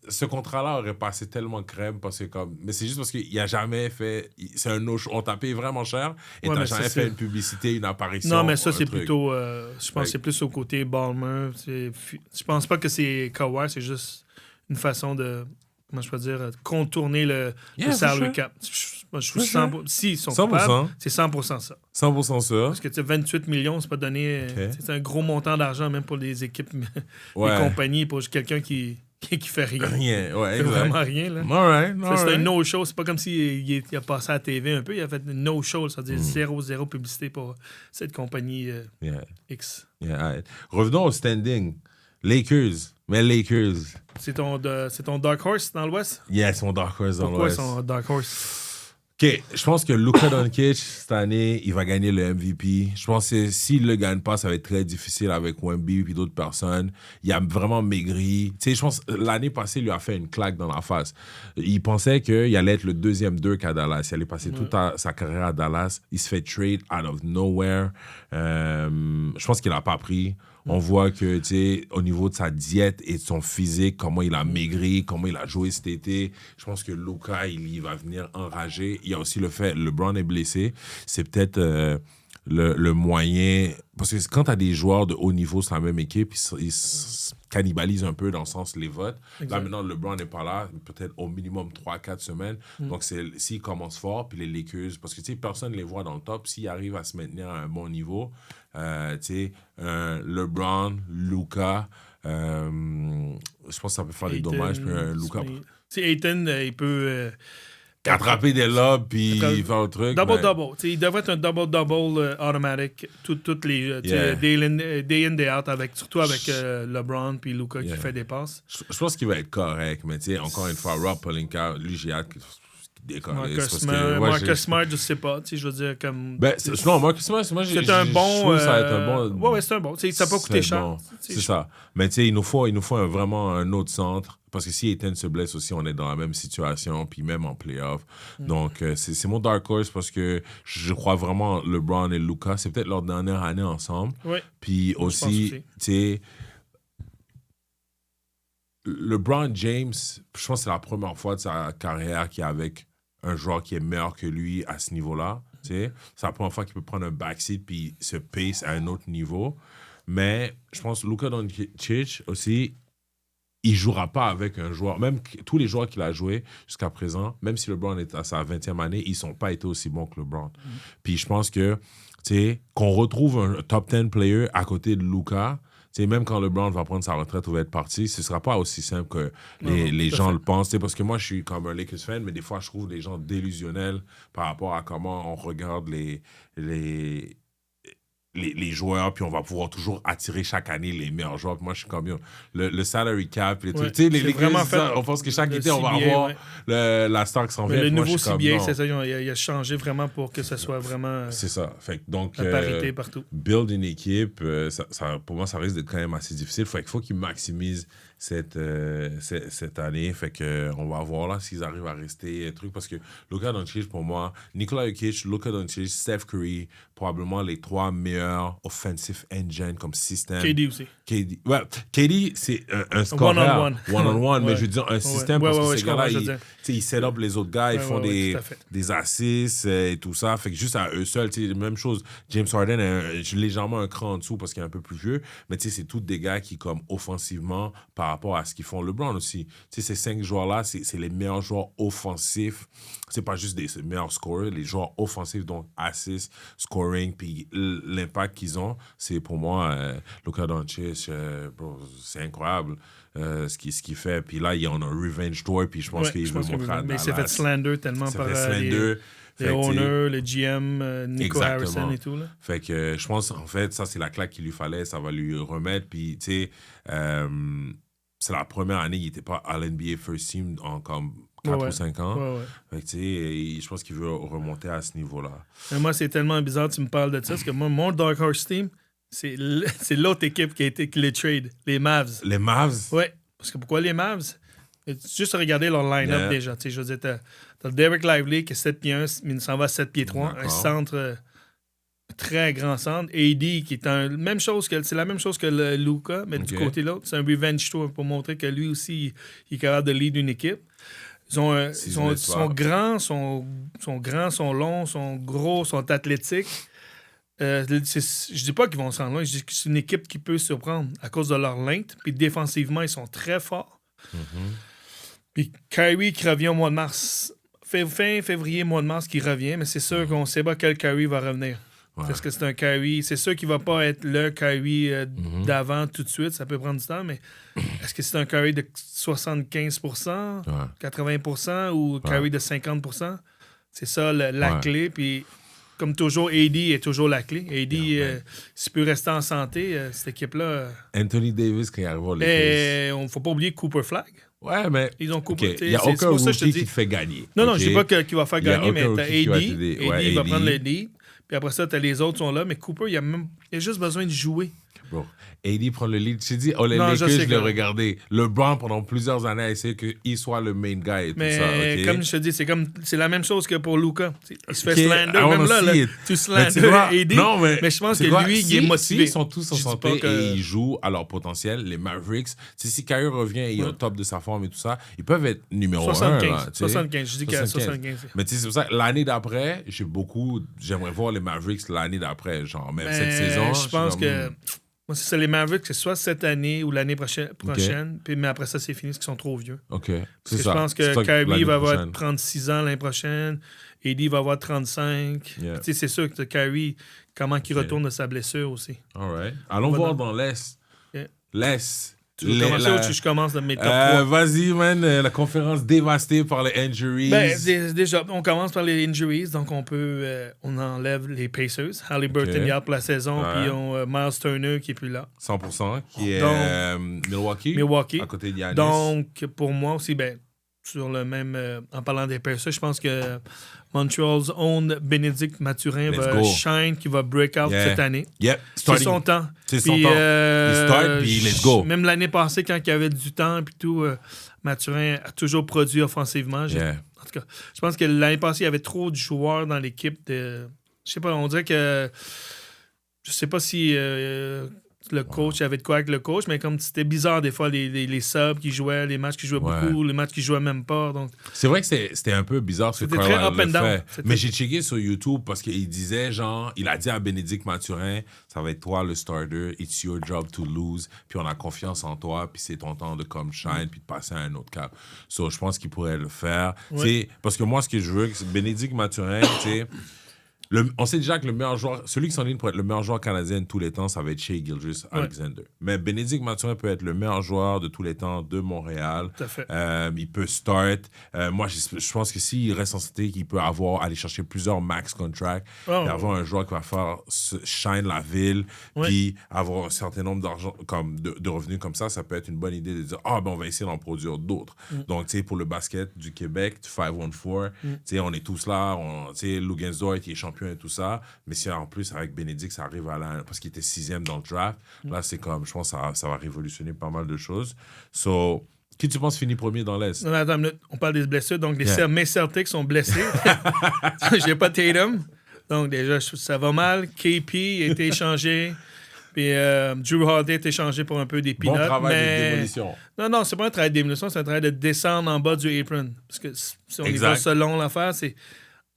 ce contrat-là aurait passé tellement crème parce que mais c'est juste parce qu'il a jamais fait, c'est un no-show, on t'a payé vraiment cher et t'as jamais fait une publicité, une apparition. Non, mais ça c'est plutôt je pense que c'est plus au côté Ballmer. Je pense pas que c'est Kawhi, c'est juste une façon de, comment je peux dire, contourner le salary cap. Je suis 100%, si ils sont capables, c'est 100% ça. 100% ça. Parce que 28 millions, c'est pas donné, c'est un gros montant d'argent même pour les équipes, les compagnies, pour quelqu'un qui fait rien. Fait vraiment rien, là. C'est un no-show. C'est pas comme s'il a passé à la TV un peu. Il a fait une no-show, c'est-à-dire 0 publicité pour cette compagnie X. Revenons au standing. Lakers. C'est ton Dark Horse dans l'Ouest? C'est mon Dark Horse dans l'Ouest. Pourquoi son Dark Horse? OK, je pense que Luka Doncic, cette année, il va gagner le MVP. Je pense que s'il ne le gagne pas, ça va être très difficile avec Wemby et d'autres personnes. Il a vraiment maigri. Tu sais, je pense que l'année passée, il lui a fait une claque dans la face. Il pensait qu'il allait être le deuxième Dirk à Dallas. Il allait passer toute sa carrière à Dallas. Il se fait trade out of nowhere. Je pense qu'il n'a pas pris. On voit que, tu sais, au niveau de sa diète et de son physique, comment il a maigri, comment il a joué cet été, je pense que Luka, il va venir enrager. Il y a aussi le fait, LeBron est blessé. C'est peut-être le moyen... Parce que quand tu as des joueurs de haut niveau sur la même équipe, ils se cannibalisent un peu dans le sens les votes. Exact. Là, maintenant, LeBron n'est pas là, peut-être au minimum 3-4 semaines. Donc, s'ils commencent fort, puis les Lakers, parce que, tu sais, personne ne les voit dans le top. S'ils arrivent à se maintenir à un bon niveau, tu sais, LeBron, Luka, je pense que ça peut faire des dommages. Puis Luka... Si Ayton, il peut... attraper des lobes puis faire un truc. Double-double. Il devrait être un double-double automatique toutes les day in, day out, surtout avec LeBron puis Luka qui fait des passes. Je pense qu'il va être correct, mais encore une fois, Rob Pelinka, lui, j'ai hâte qu'il décolle. Marcus Smart, je sais pas. Je veux dire, comme... Non, Marcus Smart, moi, c'est un bon... ça va être un bon... Ouais, c'est un bon. Ça n'a pas coûté cher. Bon. C'est ça. Mais il nous faut vraiment un autre centre. Parce que si Ayton se blesse aussi, on est dans la même situation, puis même en playoff. Donc, c'est mon dark horse parce que je crois vraiment LeBron et Luka, c'est peut-être leur dernière année ensemble. Oui. Puis aussi, tu sais, LeBron James, je pense que c'est la première fois de sa carrière qu'il est avec un joueur qui est meilleur que lui à ce niveau-là. C'est la première fois qu'il peut prendre un backseat puis se pace à un autre niveau. Mais je pense que Luka Doncic aussi... il ne jouera pas avec un joueur. Même tous les joueurs qu'il a joués jusqu'à présent, même si LeBron est à sa 20e année, ils ne sont pas été aussi bons que LeBron. Puis je pense que, qu'on retrouve un top 10 player à côté de Luka, même quand LeBron va prendre sa retraite ou va être parti, ce ne sera pas aussi simple que les gens le pensent. Parce que moi, je suis comme un Lakers fan, mais des fois, je trouve les gens délusionnels par rapport à comment on regarde les joueurs, puis on va pouvoir toujours attirer chaque année les meilleurs joueurs. Puis moi, je suis comme, le salary cap, les trucs. Tu sais, les vraiment gars, on pense que chaque été, on va avoir la star qui s'en vient. Le nouveau CBA, c'est ça, il a changé vraiment pour que ce soit vraiment c'est ça. Fait que, donc, la parité partout. Build une équipe, pour moi, ça risque d'être quand même assez difficile. Fait qu'il faut qu'ils maximisent cette année. Fait que on va voir là s'ils arrivent à rester truc. Parce que Luka Doncic, pour moi, Nikola Jokic, Luka Doncic, Steph Curry, probablement les 3 meilleurs offensive engine comme système. KD aussi. KD, c'est un scoreur. One-on-one. Mais je veux dire, un système parce que ces gars-là, ils set up les autres gars, ils font des assists et tout ça. Fait que juste à eux seuls, même chose. James Harden est légèrement un cran en dessous parce qu'il est un peu plus vieux. Mais c'est tous des gars qui, comme offensivement, par rapport à ce qu'ils font LeBron aussi. Ces 5 joueurs-là, c'est les meilleurs joueurs offensifs. C'est pas juste des meilleurs scorers, les joueurs offensifs, donc assists, scoring, puis l'impact qu'ils ont, c'est pour moi, Luka Doncic, c'est incroyable ce qu'il fait. Puis là, il y en a un revenge tour, puis je pense qu'il veut montrer à Dallas. Mais il s'est fait slander tellement par les owners, les GM, Nico Harrison et tout. Là. Fait que je pense, en fait, ça, c'est la claque qu'il lui fallait. Ça va lui remettre. Puis, tu sais, c'est la première année, il n'était pas à l'NBA First Team en comme 4 ou 5 ans. Fait que, tu sais, je pense qu'il veut remonter à ce niveau-là. Mais moi, c'est tellement bizarre que tu me parles de ça, parce que moi, mon Dark Horse Team, c'est l'autre équipe qui les trade, les Mavs. Les Mavs? Oui, parce que pourquoi les Mavs? Juste regarder leur line-up déjà. Je veux dire, t'as Derek Lively qui est 7 pieds 1, mais il s'en va à 7 pieds 3. Un centre, très grand centre. AD qui est c'est la même chose que le Luka, mais du côté l'autre, c'est un revenge tour pour montrer que lui aussi, il est capable de lead une équipe. Ils sont grands, sont longs, sont gros, sont athlétiques. Je dis pas qu'ils vont se rendre loin, je dis que c'est une équipe qui peut surprendre à cause de leur length. Puis défensivement, ils sont très forts. Puis Kyrie qui revient au mois de mars. Fin février, mois de mars, qui revient, mais c'est sûr qu'on ne sait pas quel Kyrie va revenir. Est-ce que c'est un Kyrie? C'est sûr qu'il ne va pas être le Kyrie d'avant tout de suite. Ça peut prendre du temps, mais est-ce que c'est un Kyrie de 75%, 80% ou Kyrie de 50%? C'est ça la clé. Puis, comme toujours, AD est toujours la clé. AD, s'il peut rester en santé, cette équipe-là... Anthony Davis, quand il arrive aux Lakers. Et il ne faut pas oublier Cooper Flag. Ouais, mais ils ont Cooper. Il n'y a aucun rookie qui te fait gagner. Non, je ne dis pas qu'il va faire gagner, mais tu as AD. AD va prendre le lead. Puis après ça, les autres sont là. Mais Cooper, il a juste besoin de jouer. Bro, AD prend le lead. Tu dis, les Lakers, je l'ai regardé. LeBron, pendant plusieurs années, a essayé qu'il soit le main guy et tout ça. Mais comme je te dis, c'est la même chose que pour Luka. Il se fait slander. Même là, tu slander AD. Non, mais je pense que lui, il est motivé. Ils sont tous en santé et ils jouent à leur potentiel. Les Mavericks, si Kyrie revient et il est au top de sa forme et tout ça, ils peuvent être numéro 1. 75, je dis qu'il y a 75. Mais c'est pour ça, l'année d'après, j'aimerais voir les Mavericks l'année d'après. Genre, même cette saison. Je pense que... Moi, c'est ça, les Mavericks, c'est soit cette année ou l'année prochaine. Puis, mais après ça, c'est fini, parce qu'ils sont trop vieux. OK. Parce que je pense que Kyrie va avoir 36 ans l'année prochaine. AD va avoir 35. Yeah. C'est sûr que Kyrie, comment il retourne de sa blessure aussi. All right. Allons voir dans l'Est. Yeah. L'Est. Tu veux commencer ou je commence dans mes top 3? Vas-y, man. La conférence dévastée par les injuries. Déjà, on commence par les injuries. Donc, on enlève les Pacers. Halliburton hier pour la saison. Puis, Miles Turner qui est plus là. 100%. Qui est Milwaukee. À côté de Giannis. Donc, pour moi aussi, sur le même... en parlant des Pacers, je pense que Montreal's own Bénédicte Mathurin va shine, qui va break out cette année. Yep. C'est son temps. C'est son temps. Il start, puis let's go. Même l'année passée, quand il y avait du temps, puis tout, Mathurin a toujours produit offensivement. En tout cas, je pense que l'année passée, il y avait trop de joueurs dans l'équipe. Je sais pas, on dirait que... Je sais pas si... Le coach, il y avait de quoi avec le coach, mais comme c'était bizarre des fois, les subs qui jouaient, les matchs qui jouaient beaucoup, les matchs qui jouaient même pas. Donc... C'est vrai que c'était un peu bizarre ce que C'était très Carlisle up and down. fait. Mais j'ai checké sur YouTube parce qu'il disait, genre, il a dit à Bénédicte Mathurin, ça va être toi le starter, it's your job to lose, puis on a confiance en toi, puis c'est ton temps de come shine, puis de passer à un autre cap. So, je pense qu'il pourrait le faire. Parce que moi, ce que je veux, c'est Bénédicte Mathurin, tu sais... on sait déjà que le meilleur joueur, celui qui s'enligne pour être le meilleur joueur canadien de tous les temps, ça va être Shea Gilgeous-Alexander. Mais Bénédicte Mathurin peut être le meilleur joueur de tous les temps de Montréal. Tout à fait. Il peut start. Moi, je pense que s'il reste en santé, il peut aller chercher plusieurs max contracts et avoir un joueur qui va faire shine la ville, puis avoir un certain nombre d'argent, de revenus comme ça peut être une bonne idée de dire on va essayer d'en produire d'autres. Donc, tu sais, pour le basket du Québec, du 5-on-4, tu sais, on est tous là. Tu sais, Lugensdorf qui est champion et tout ça, mais si en plus avec Bénédicte ça arrive parce qu'il était 6e dans le draft, là c'est comme, je pense que ça va révolutionner pas mal de choses. So, qui tu penses finit premier dans l'Est? Non, attends, on parle des blessures, donc mes Celtics sont blessés. J'ai pas Tatum, donc déjà ça va mal. KP a été échangé, puis Drew Holiday a été échangé pour un peu des pilotes. Bon travail de démolition. Non, c'est pas un travail de démolition, c'est un travail de descendre en bas du apron. Parce que si on y va selon l'affaire, c'est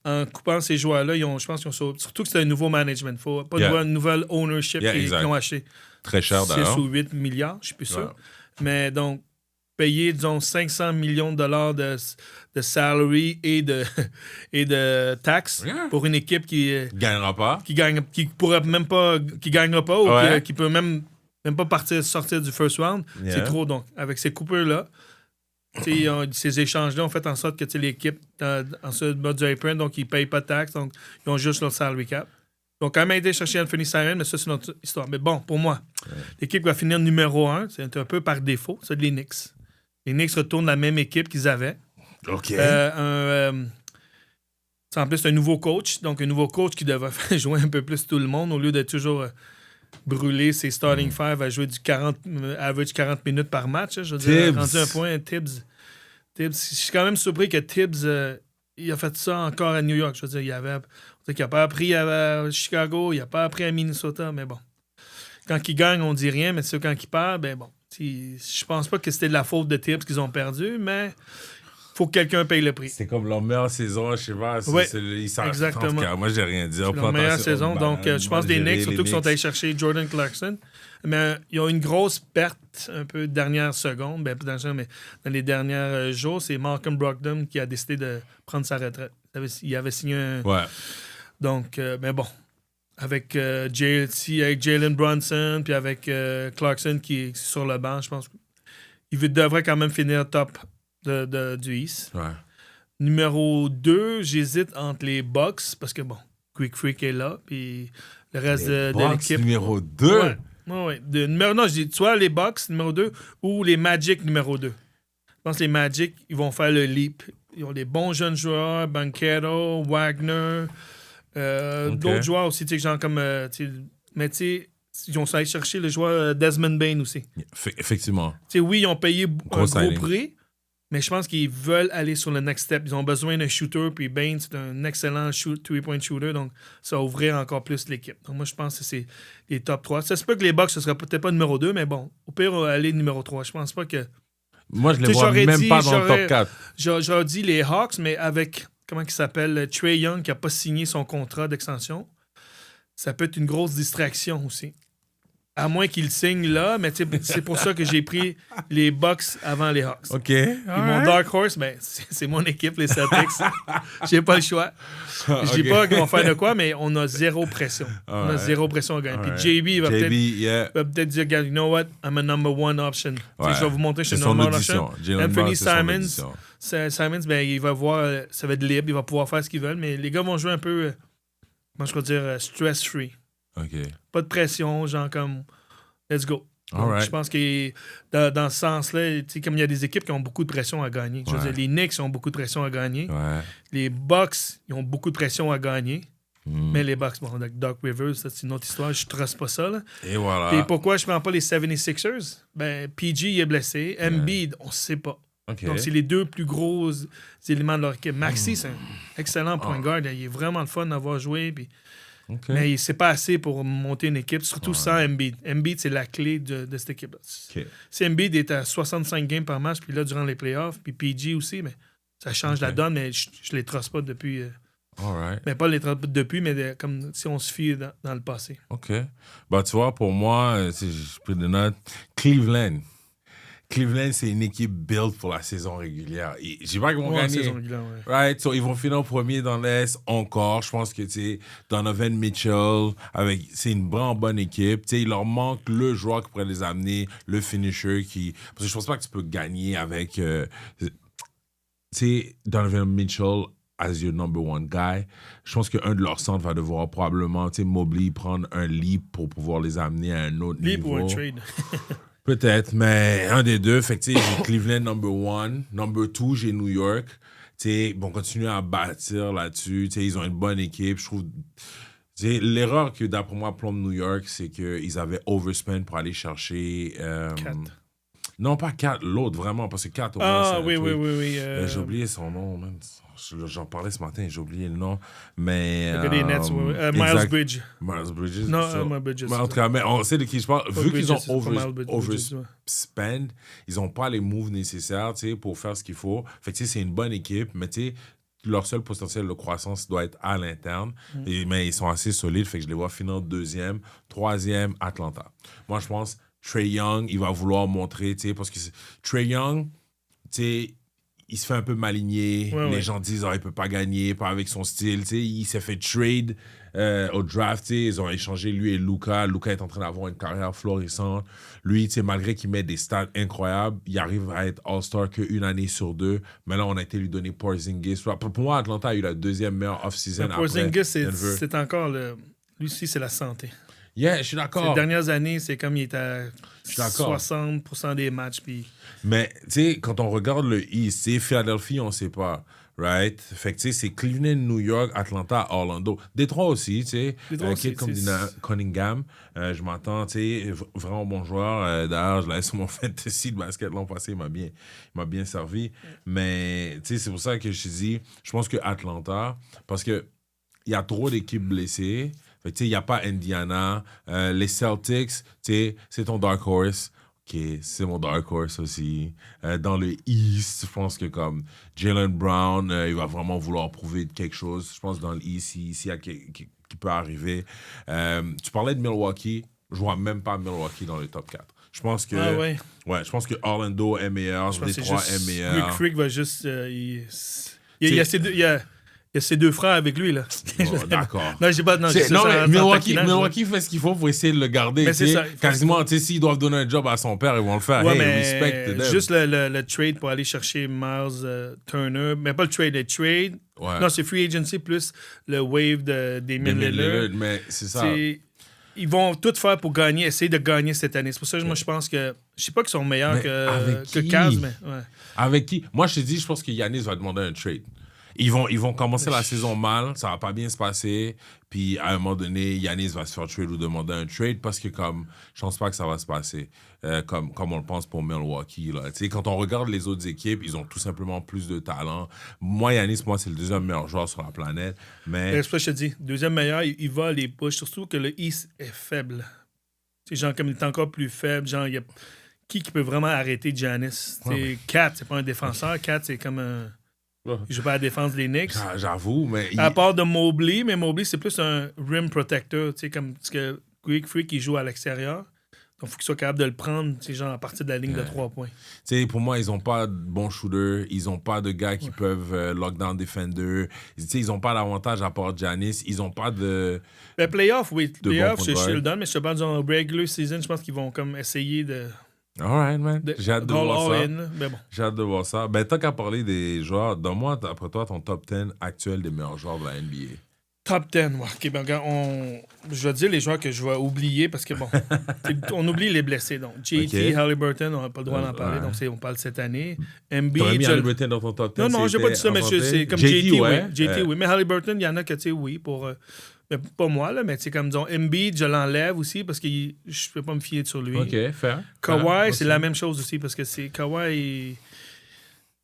en coupant ces joueurs-là, je pense qu'ils ont sauvé. Surtout que c'est un nouveau management. Il faut pas une nouvelle ownership qu'ils ont acheté. Très cher d'ailleurs. 6 ou 8 milliards, je suis plus sûr. Mais donc, payer, disons, 500 millions de dollars de salary et de taxes pour une équipe qui gagnera pas. Qui pourrait même pas, qui gagnera pas ou qui peut même pas sortir du first round. C'est trop. Donc, avec ces coupures-là, ces échanges-là ont fait en sorte que l'équipe en ce bas du apron, donc ils ne payent pas de taxes, donc ils ont juste leur salary cap. Donc, quand même aidé chercher Anthony Simon, mais ça, c'est notre histoire. Mais bon, pour moi, l'équipe qui va finir numéro 1, c'est un peu par défaut, c'est les Knicks. Les Knicks retournent la même équipe qu'ils avaient. OK. En plus, c'est un nouveau coach, donc un nouveau coach qui devrait faire jouer un peu plus tout le monde au lieu d'être toujours brûler ses starting five à jouer average 40 minutes par match. Je veux dire, rendu un point, Tibbs. Je suis quand même surpris que Tibbs, il a fait ça encore à New York. Je veux dire, il n'a pas appris à Chicago, il n'a pas appris à Minnesota, mais bon. Quand il gagne, on dit rien, mais quand il perd, ben bon. Je pense pas que c'était de la faute de Tibbs qu'ils ont perdu, mais faut que quelqu'un paye le prix. C'est comme leur meilleure saison, je sais pas. Exactement. En tout cas, moi, j'ai rien à dire. C'est leur meilleure saison. Donc, je pense des Knicks, surtout qu'ils sont allés chercher Jordan Clarkson. Mais ils ont une grosse perte un peu dernière seconde. Mais dans les derniers jours, c'est Malcolm Brogdon qui a décidé de prendre sa retraite. Il avait signé un... Ouais. Donc, mais bon. Avec Jalen Brunson, puis avec Clarkson qui est sur le banc, je pense qu'il devrait quand même finir top du East. Ouais. Numéro 2, j'hésite entre les Bucks, parce que, bon, Quick Freak est là, puis le reste de l'équipe. Numéro 2? Ouais. Non, je dis soit les Bucks, numéro 2, ou les Magic, numéro 2. Je pense que les Magic, ils vont faire le leap. Ils ont des bons jeunes joueurs, Banchero, Wagner, d'autres joueurs aussi, tu sais, genre comme... mais tu sais, ils ont allé chercher le joueur Desmond Bane aussi. Effectivement. Tu sais, oui, ils ont payé un gros prix, mais je pense qu'ils veulent aller sur le next step. Ils ont besoin d'un shooter, puis Bane, c'est un excellent three-point shooter, donc ça va ouvrir encore plus l'équipe. Donc moi, je pense que c'est les top 3. Ça se peut que les Bucks, ce sera peut-être pas numéro 2, mais bon, au pire, on va aller numéro 3. Je pense pas que... Moi, je les vois même pas dans le top 4. J'aurais dit les Hawks, mais avec, comment il s'appelle, Trae Young, qui n'a pas signé son contrat d'extension, ça peut être une grosse distraction aussi. À moins qu'il signe là, mais c'est pour ça que j'ai pris les Bucks avant les Hawks. OK. Et mon Dark Horse, ben, c'est mon équipe, les Celtics. J'ai pas le choix. Je dis pas qu'ils vont faire de quoi, mais on a zéro pression. On a zéro pression à gagner. Puis JB, il va peut-être dire, you know what, I'm a number one option. Ouais. Je vais vous montrer, je suis number one option. Anthony Simons, ben, il va voir, ça va être libre, il va pouvoir faire ce qu'il veut, mais les gars vont jouer un peu, comment je peux dire, stress-free. Okay. Pas de pression, genre comme let's go. Right. Je pense que dans ce sens-là, comme il y a des équipes qui ont beaucoup de pression à gagner. Je veux dire, les Knicks ont beaucoup de pression à gagner. Ouais. Les Bucks, ils ont beaucoup de pression à gagner. Mais les Bucks, bon, avec Doc Rivers, c'est une autre histoire. Je ne trace pas ça. Là. Et voilà. Et pourquoi je ne prends pas les 76ers? Ben, PG il est blessé. Embiid, on ne sait pas. Okay. Donc, c'est les deux plus gros éléments de leur équipe. Maxi, c'est un excellent point guard. Il est vraiment le fun d'avoir joué. Puis Okay. Mais c'est pas assez pour monter une équipe, surtout sans Embiid. Embiid, c'est la clé de cette équipe. Okay. Si Embiid est à 65 games par match, puis là, durant les playoffs, puis PG aussi, mais ça change la donne, mais je les trosse pas depuis... All right. Mais pas les trosse depuis, mais comme si on se fie dans le passé. OK. Bah, tu vois, pour moi, j'ai pris des notes. Cleveland, c'est une équipe built pour la saison régulière. Je sais pas qu'ils vont gagner. Saison régulière, ouais. Right? So, ils vont finir premier dans l'Est encore. Je pense que, tu sais, Donovan Mitchell, c'est une vraiment bonne équipe. Tu sais, il leur manque le joueur qui pourrait les amener, le finisher qui... Parce que je pense pas que tu peux gagner avec... tu sais, Donovan Mitchell as your number one guy. Je pense qu'un de leurs centres va devoir probablement, tu sais, Mobley prendre un leap pour pouvoir les amener à un autre niveau. Leap ou un trade. Peut-être, mais un des deux. Fait que, tu sais, j'ai Cleveland number one. Number two, j'ai New York. Tu sais, ils vont continuer à bâtir là-dessus. Tu sais, ils ont une bonne équipe. Je trouve... Tu sais, l'erreur que, d'après moi, plombe New York, c'est qu'ils avaient overspend pour aller chercher... Kat. Non, pas Kat, l'autre, vraiment, parce que Kat, au moins, Ah, oui. j'ai oublié son nom, man. J'en parlais ce matin, j'ai oublié le nom. Mais. Des Nets, Miles Bridges. Miles Bridges. Non, Miles Bridges. Mais en tout cas, mais on sait de qui je parle. Vu qu'ils ont overspend, ouais. ils n'ont pas les moves nécessaires, tu sais, pour faire ce qu'il faut. Fait que, tu sais, c'est une bonne équipe, mais tu sais, leur seul potentiel de croissance doit être à l'interne. Mais ils sont assez solides, fait que je les vois finir deuxième. Troisième, Atlanta. Moi, je pense Trae Young, il va vouloir montrer, tu sais, parce que Trae Young, tu sais, il se fait un peu maligner. Les gens disent, il peut pas gagner, pas avec son style, tu sais. Il s'est fait trade au draft, tu sais. Ils ont échangé lui et Luka. Luka est en train d'avoir une carrière florissante. Lui, tu sais, malgré qu'il met des stats incroyables, il arrive à être All-Star qu'une année sur deux. Mais là, on a été lui donner Porzingis. Pour moi, Atlanta a eu la deuxième meilleure off-season après Porzingis, Denver. c'est encore le... Lui aussi, c'est la santé. Yeah, je suis d'accord. Ces dernières années, c'est comme il est à 60% des matchs. Puis... Mais, tu sais, quand on regarde le East, c'est Philadelphie, on ne sait pas. Right? Fait que, tu sais, c'est Cleveland, New York, Atlanta, Orlando. Détroit aussi, tu sais. Kid comme Cunningham. Je m'entends, tu sais, vraiment bon joueur. D'ailleurs, je l'avais sur mon fantasy de basket l'an passé. Il m'a bien servi. Mais, tu sais, c'est pour ça que je te dis, je pense que Atlanta, parce que il y a trop d'équipes blessées. Fait que, tu sais, il n'y a pas Indiana. Les Celtics, tu sais, c'est ton dark horse. OK, c'est mon dark horse aussi. Dans le East, je pense que comme Jaylen Brown, il va vraiment vouloir prouver quelque chose. Je pense que dans le East, il y a qui peut arriver. Tu parlais de Milwaukee. Je vois même pas Milwaukee dans le top 4. Je pense que... Ah ouais. Ouais, je pense que Orlando est meilleur, Détroit est meilleur. Rick Frick va juste... il y a ses deux frères avec lui, là. Oh, d'accord. Non, j'ai pas... Non, mais Milwaukee fait ce qu'il faut pour essayer de le garder. Mais c'est ça. Quasiment, tu sais, s'ils doivent donner un job à son père, ils vont le faire. Ouais, hey, mais respect them. juste le trade pour aller chercher Miles Turner. Mais pas le trade. Ouais. Non, c'est free agency plus le wave des Lillard. Mais c'est ça. Ils vont tout faire pour gagner, essayer de gagner cette année. C'est pour ça que moi, je pense que... Je sais pas qu'ils sont meilleurs que Cavs, mais... Ouais. Avec qui? Moi, je te dis, je pense que Giannis va demander un trade. Ils vont commencer la saison mal, ça va pas bien se passer, puis à un moment donné, Giannis va se faire trade ou demander un trade parce que comme je pense pas que ça va se passer comme on le pense pour Milwaukee là. Tu sais, quand on regarde les autres équipes, ils ont tout simplement plus de talent. Moi, Giannis, c'est le deuxième meilleur joueur sur la planète, mais c'est pour ça que je te dis, deuxième meilleur, il va les push, surtout que le East est faible. Tu sais, genre comme il est encore plus faible, genre il y a qui peut vraiment arrêter Giannis? Kat, c'est pas un défenseur, Kat c'est comme un... Il joue pas à la défense des Knicks. J'avoue, mais... À part de Mobley, mais Mobley, c'est plus un rim protector, tu sais, comme parce que Greek Freak, il joue à l'extérieur. Donc, il faut qu'il soit capable de le prendre, tu sais, genre à partir de la ligne de 3 points. Tu sais, pour moi, ils n'ont pas de bons shooters. Ils n'ont pas de gars qui peuvent lockdown defender. Tu sais, ils n'ont pas d'avantage à part Giannis. Ils n'ont pas de... Mais playoff, oui. Playoff, je le donne, mais je te parle dans regular season, je pense qu'ils vont comme essayer de... All right, man. J'ai hâte de voir ça. Mais bon. J'ai hâte de voir ça. Ben, tant qu'à parler des joueurs, donne-moi, après toi, ton top 10 actuel des meilleurs joueurs de la NBA. Top 10, ouais. OK, ben, je vais dire les joueurs que je vais oublier parce que, bon, on oublie les blessés. Donc, JT, Halliburton, on n'a pas le droit d'en parler. Donc, on parle cette année. Embiid. T'aurais mis Halliburton dans ton top 10? Non, j'ai pas dit ça, mais c'est comme JT, oui. JT, oui. Mais Halliburton, il y en a que, tu sais, oui, pour... mais pas moi, là, mais tu sais, comme disons, Embiid, je l'enlève aussi parce que je peux pas me fier sur lui. OK, fair. Kawhi, c'est la même chose aussi parce que c'est Kawhi. Tu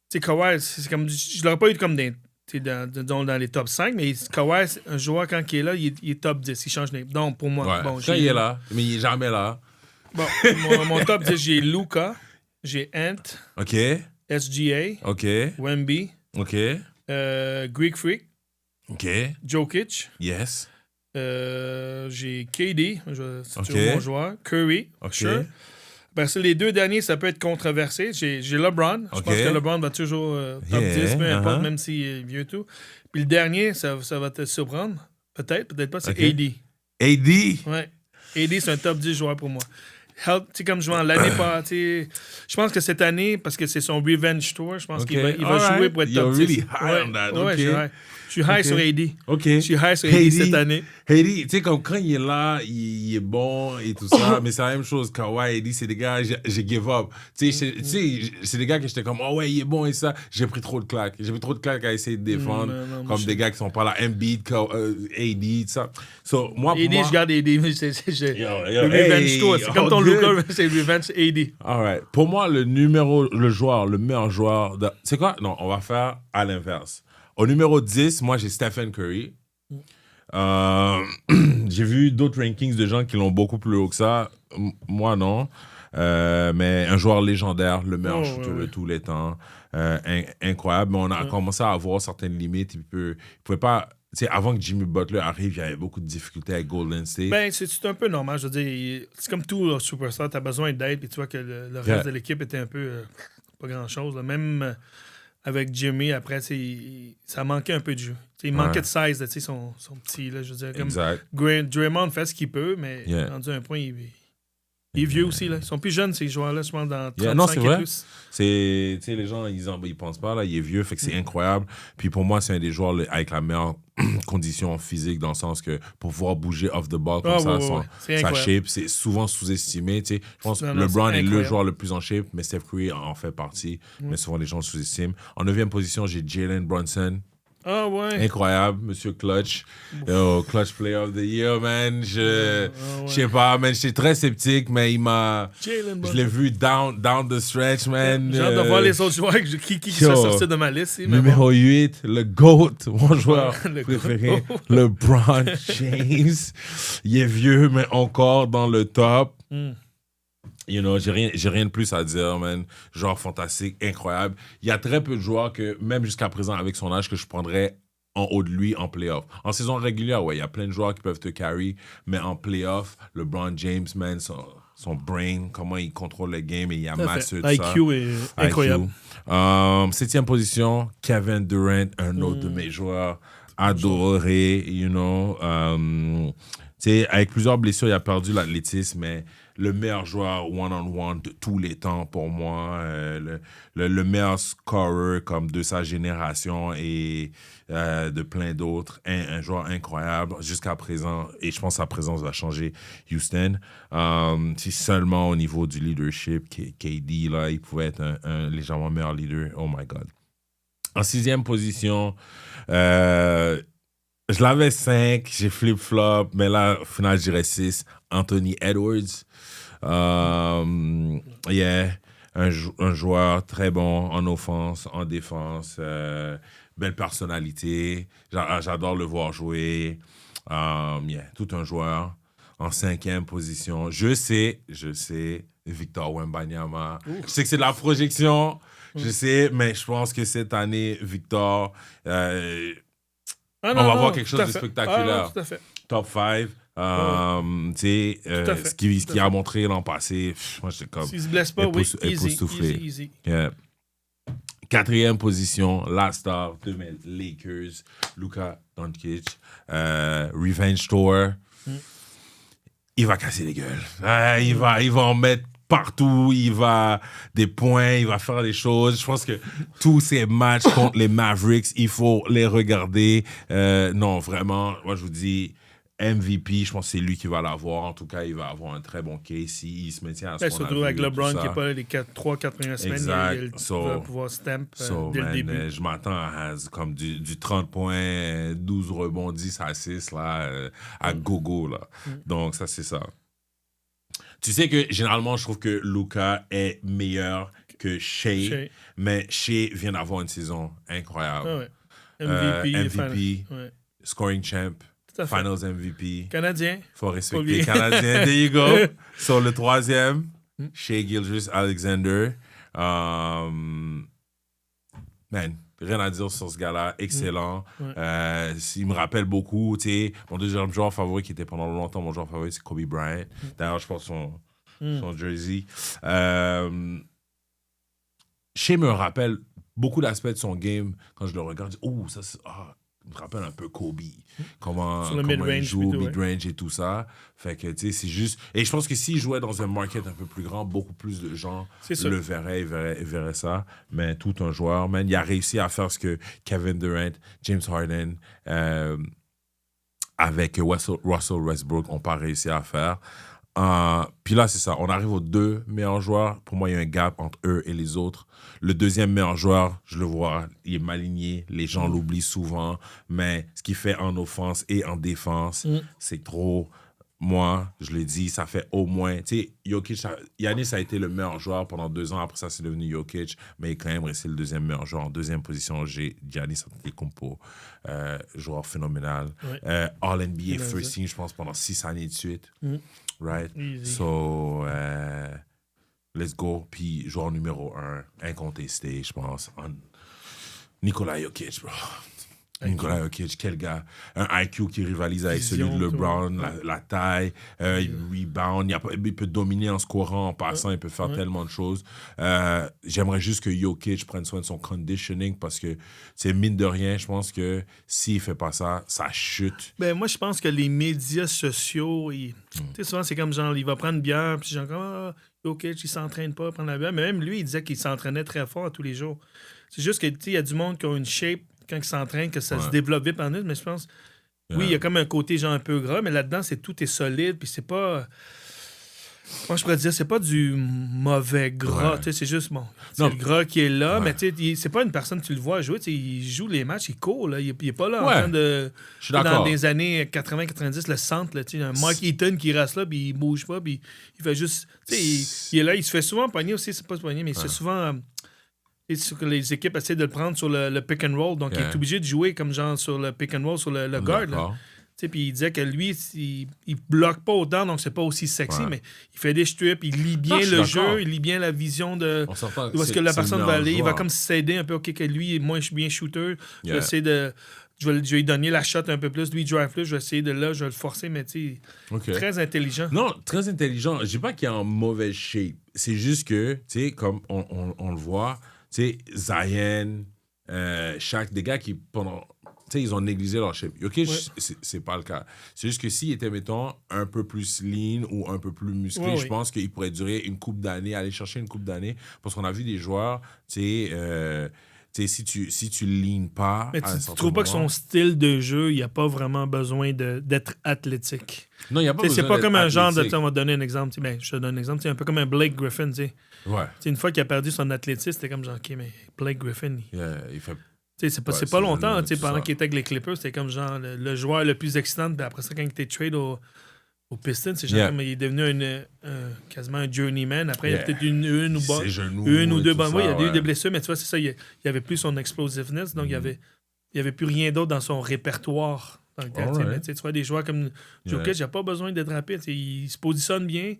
sais, Kawhi, c'est comme. Je l'aurais pas eu comme des. dans les top 5, mais Kawhi, un joueur, quand il est là, il est top 10. Il change de... Donc, pour moi, Ouais. Quand il est là, mais il est jamais là. Bon, mon top 10, j'ai Luka, j'ai Ant, OK. SGA, OK. Wemby, OK. Greek Freak, OK. Jokic. Yes. J'ai KD, c'est OK. toujours mon joueur. Curry, OK. sure. Ben, les deux derniers, ça peut être controversé. J'ai LeBron. Je OK. pense que LeBron va toujours top 10, peu importe, même s'il est vieux et tout. Puis le dernier, ça va te surprendre. Peut-être pas, c'est OK. AD. AD? Ouais. AD, c'est un top 10 joueur pour moi. Comme je vois l'année passée, je pense que cette année, parce que c'est son revenge tour, je pense qu'il va jouer pour être top 10. You're really high on that. Ouais, OK. je suis high sur AD. OK. Je suis high sur AD cette année. Heidi, tu sais, comme quand il est là, il est bon et tout ça, mais c'est la même chose. Kawhi, Heidi, c'est des gars, j'ai give up. Tu sais, c'est des gars que j'étais comme, oh ouais, il est bon et ça. J'ai pris trop de claques. J'ai pris trop de claques à essayer de défendre, comme des gars qui sont pas là. Embiid, AD, tout ça. So, moi, pour AD, moi... je garde AD. Le revenge tour. C'est comme ton Luka, c'est le revenge AD. All right. Pour moi, le meilleur joueur... C'est quoi? Non, on va faire à l'inverse. Au numéro 10, moi, j'ai Stephen Curry. J'ai vu d'autres rankings de gens qui l'ont beaucoup plus haut que ça. Moi, non. Mais un joueur légendaire, le meilleur shooter de tous les temps. Incroyable. Mais on a commencé à avoir certaines limites. Il pouvait pas... Tu sais, avant que Jimmy Butler arrive, il y avait beaucoup de difficultés avec Golden State. Ben, c'est un peu normal. Je veux dire, c'est comme tout superstar. Tu as besoin d'aide. Puis tu vois que le reste de l'équipe était un peu... pas grand-chose. Même... avec Jimmy, après, ça manquait un peu de jeu. Il manquait de size, son petit. Là, je veux dire, comme Draymond fait ce qu'il peut, mais rendu à un point, il est vieux aussi. Là. Ils sont plus jeunes, ces joueurs-là, je pense, dans 35 non, c'est vrai. et plus. Les gens, ils pensent pas, là, il est vieux, fait que c'est incroyable. Puis pour moi, c'est un des joueurs avec la meilleure condition physique, dans le sens que pour pouvoir bouger off the ball comme sa shape, c'est souvent sous-estimé. Je pense que LeBron est le joueur le plus en shape, mais Steph Curry en fait partie. Mais souvent, les gens sous-estiment. En 9e position, j'ai Jalen Brunson. Ah ouais. Incroyable, Monsieur Clutch. Clutch Player of the Year, man. Je sais pas, man. J'étais très sceptique, mais je l'ai vu down the stretch, man. J'ai hâte de voir les autres joueurs qui sont sortis de ma liste. Numéro 8, le GOAT, mon joueur préféré, LeBron James. Il est vieux, mais encore dans le top. You know, j'ai rien de plus à dire, man. Genre fantastique, incroyable. Il y a très peu de joueurs que, même jusqu'à présent, avec son âge, que je prendrais en haut de lui en playoff. En saison régulière, ouais, il y a plein de joueurs qui peuvent te carry, mais en playoff, LeBron James, man, son brain, comment il contrôle le game, et il a massé tout ça. IQ est incroyable. 7e position, Kevin Durant, un autre de mes joueurs adorés, you know. Tu sais, avec plusieurs blessures, il a perdu l'athlétisme, mais le meilleur joueur one-on-one de tous les temps pour moi, le meilleur scorer comme de sa génération et de plein d'autres, un joueur incroyable jusqu'à présent, et je pense que sa présence va changer Houston. C'est seulement au niveau du leadership, KD, là, il pouvait être un légèrement meilleur leader. Oh my God. En 6e position, je l'avais 5, j'ai flip-flop, mais là, au final, je dirais 6. Anthony Edwards. Un joueur très bon en offense, en défense. Belle personnalité. J'adore le voir jouer. Tout un joueur. En 5e position. Je sais, Victor Wembanyama. Je sais que c'est de la projection. Je sais, mais je pense que cette année, Victor... on va voir quelque chose de spectaculaire. Tout à fait. Top 5. Ce qu'il a montré l'an passé, moi, j'étais comme... S'il se blesse pas, oui, easy. Yeah. 4e position, la star de mes Lakers, Luka Doncic. Revenge Tour. Il va casser les gueules. Il va en mettre partout, il va des points, il va faire des choses. Je pense que tous ces matchs contre les Mavericks, il faut les regarder. Non, vraiment, moi je vous dis, MVP, je pense que c'est lui qui va l'avoir. En tout cas, il va avoir un très bon case s'il se maintient à ce qu'on a vu. Surtout avec LeBron qui n'est pas là les 3-4 premières semaines, il va pouvoir stamp dès le début. Je m'attends à comme du 30 points, 12 rebonds, 10 assists là, à gogo. Là. Donc, ça, c'est ça. Tu sais que généralement, je trouve que Luka est meilleur que Shea. Mais Shea vient d'avoir une saison incroyable. MVP, Ouais. scoring champ, Tout à fait. finals MVP. Canadien. Faut respecter oublier. les Canadiens. There you go. Sur le troisième, Shea Gilgeous-Alexander. Man, rien à dire sur ce gars-là. Excellent. Ouais. Il me rappelle beaucoup. Mon deuxième joueur favori, qui était pendant longtemps mon joueur favori, c'est Kobe Bryant. D'ailleurs, je porte son jersey. Shea me rappelle beaucoup d'aspects de son game. Quand je le regarde, je dis, oh, ça, c'est... il me rappelle un peu Kobe. Comment il joue, plutôt, mid-range et tout ça. Fait que, tu sais, c'est juste... Et je pense que s'il jouait dans un market un peu plus grand, beaucoup plus de gens le verraient ça. Mais tout un joueur, man, il a réussi à faire ce que Kevin Durant, James Harden, avec Russell Westbrook n'ont pas réussi à faire. Puis là, c'est ça. On arrive aux deux meilleurs joueurs. Pour moi, il y a un gap entre eux et les autres. Le deuxième meilleur joueur, je le vois, il est mal aligné. Les gens l'oublient souvent. Mais ce qu'il fait en offense et en défense, c'est trop. Moi, je l'ai dit, ça fait au moins... Tu sais, Giannis a été le meilleur joueur pendant 2 ans. Après ça, c'est devenu Jokic. Mais il est quand même resté le deuxième meilleur joueur. En deuxième position, j'ai Giannis Antetokounmpo, joueur phénoménal. Ouais. All-NBA first team, je pense, pendant 6 années de suite. Right? Easy. So, let's go. Puis, joueur numéro 1, incontesté, je pense. Nikola Jokic, bro. Nikola Jokic, quel gars. Un IQ qui rivalise avec celui de LeBron, la taille, il rebound, il peut dominer en scorant, en passant, il peut faire tellement de choses. J'aimerais juste que Jokic prenne soin de son conditioning parce que, c'est mine de rien, je pense que s'il fait pas ça, ça chute. Ben, moi, je pense que les médias sociaux, tu sais, souvent, c'est comme genre, il va prendre une bière, puis genre, Jokic, il s'entraîne pas à prendre la bière. Mais même lui, il disait qu'il s'entraînait très fort tous les jours. C'est juste que, tu sais, il y a du monde qui a une shape quand ils s'entraînent, que ça se développe vite en eux, mais je pense, oui, il y a comme un côté genre un peu gras, mais là-dedans, tout est solide, puis c'est pas... Moi, je pourrais dire, c'est pas du mauvais gras, tu sais, c'est juste, bon, c'est le gras qui est là, mais tu sais, c'est pas une personne, tu le vois jouer, tu sais, il joue les matchs, il court, là, il est pas là en train de... Je suis d'accord. Dans les années 80-90, le centre, là, tu sais, un Mark Eaton qui reste là, puis il bouge pas, puis il fait juste... Tu sais, il est là, il se fait souvent pogner aussi, c'est pas pogner, mais il se fait souvent... les équipes essaient de le prendre sur le pick and roll, donc il est obligé de jouer comme genre sur le pick and roll, sur le guard. Puis il disait que lui, il bloque pas autant, donc c'est pas aussi sexy, mais il fait des strips, il lit bien le jeu, il lit bien la vision de où est-ce que la personne va aller. Il va comme s'aider un peu, OK, que lui est moins bien shooter. Je vais essayer de... Je vais lui donner la shot un peu plus. Lui, il drive plus. Je vais essayer de là, je vais le forcer, mais tu sais, très intelligent. Non, très intelligent. Je dis pas qu'il est en mauvaise shape. C'est juste que, tu sais, comme on le voit... Tu sais, Zion, Shaq, des gars qui, pendant... Tu sais, ils ont négligé leur shape. OK, c'est pas le cas. C'est juste que s'ils étaient, mettons, un peu plus lean ou un peu plus musclés, je pense qu'ils pourraient durer une couple d'années, aller chercher une couple d'années. Parce qu'on a vu des joueurs, tu sais, si tu leans pas... Mais tu trouves pas que son style de jeu, il n'y a pas vraiment besoin d'être athlétique? Non, il n'y a pas besoin c'est pas comme un genre de... On va te donner un exemple. Ben, je te donne un exemple. C'est un peu comme un Blake Griffin, tu sais. Ouais. Une fois qu'il a perdu son athlétisme, c'était comme genre, OK, mais Blake Griffin, il fait... c'est pas longtemps, pendant qu'il était avec les Clippers, c'était comme genre le joueur le plus excitant. Puis après ça, quand il était trade au Pistons, c'est genre comme il est devenu quasiment un journeyman. Après, il y a peut-être une ou deux bonnes. Oui, il y a eu des blessures, mais tu vois, c'est ça, il n'y avait plus son explosiveness, donc il n'y avait plus rien d'autre dans son répertoire. Mais tu vois, des joueurs comme Jokic, il n'a pas besoin d'être rapide. Il se positionne bien,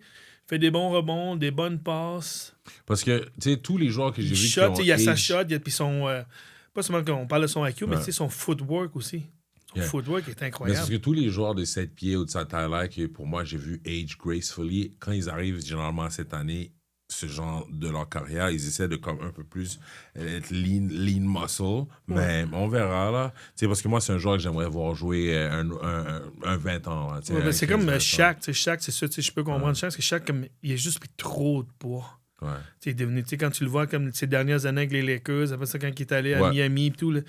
fait des bons rebonds, des bonnes passes. Parce que, tu sais, tous les joueurs que j'ai vus qui ont il y a sa shot, puis son... pas seulement qu'on parle de son IQ, mais tu sais, son footwork aussi. Son footwork est incroyable. Mais parce que tous les joueurs de 7 pieds ou de sa taille-là, que pour moi, j'ai vu age gracefully, quand ils arrivent généralement cette année, ce genre de leur carrière, ils essaient de comme un peu plus être lean muscle, mais on verra là. Tu sais, parce que moi, c'est un joueur que j'aimerais voir jouer un 20 ans. Là, c'est comme Shaq. Shaq, c'est ça, je peux comprendre Shaq, parce que Shaq, comme, il a juste pris trop de poids. Il est devenu, quand tu le vois comme ces dernières années avec les Lakers, après ça, quand il est allé à Miami et tout, là,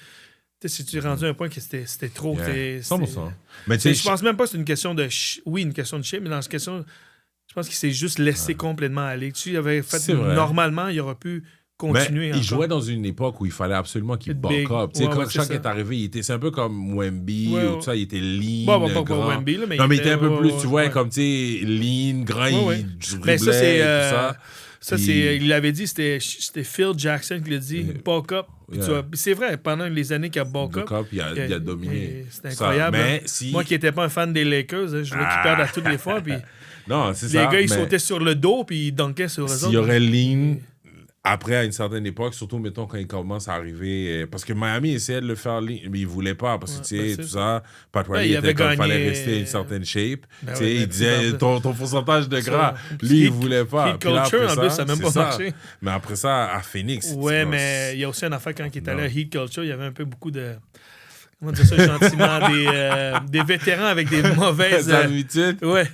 si tu es rendu à un point que c'était trop. 100%. Mais je pense même pas que c'est une question de... Oui, une question de shape, mais dans cette question... Je pense qu'il s'est juste laissé complètement aller. Tu avait fait normalement, il aurait pu continuer. Il jouait dans une époque où il fallait absolument qu'il bulk up. Quand Shaq est arrivé, c'est un peu comme Wemby, ou tout ça, il était lean, grand. Wemby, là, mais il était un peu plus, tu vois, comme tu sais, lean, grand, il driblait, mais ça, c'est tout ça. Ça, il l'avait dit, c'était Phil Jackson qui l'a dit, bulk up. C'est vrai, pendant les années qu'il a bulk up, il a dominé. C'est incroyable. Ça, mais moi qui n'étais pas un fan des Lakers, je voulais qu'ils perdent à toutes les fois. Puis non, c'est les gars, ils sautaient sur le dos puis ils dunkaient sur eux autres. S'il y aurait lean... Après, à une certaine époque, surtout, mettons, quand il commence à arriver... parce que Miami essayait de le faire, mais il voulait pas, parce que, tu sais, tout ça, Pat Riley était comme, il fallait rester à une certaine shape. Il disait, ton pourcentage de gras, lui, il voulait pas. Heat culture, en plus, ça n'a même pas marché. Mais après ça, à Phoenix... Ouais, mais il y a aussi une affaire, quand il est allé à Heat culture, il y avait un peu beaucoup de... Comment dire ça gentiment? Des vétérans avec des mauvaises... habitudes. Ouais.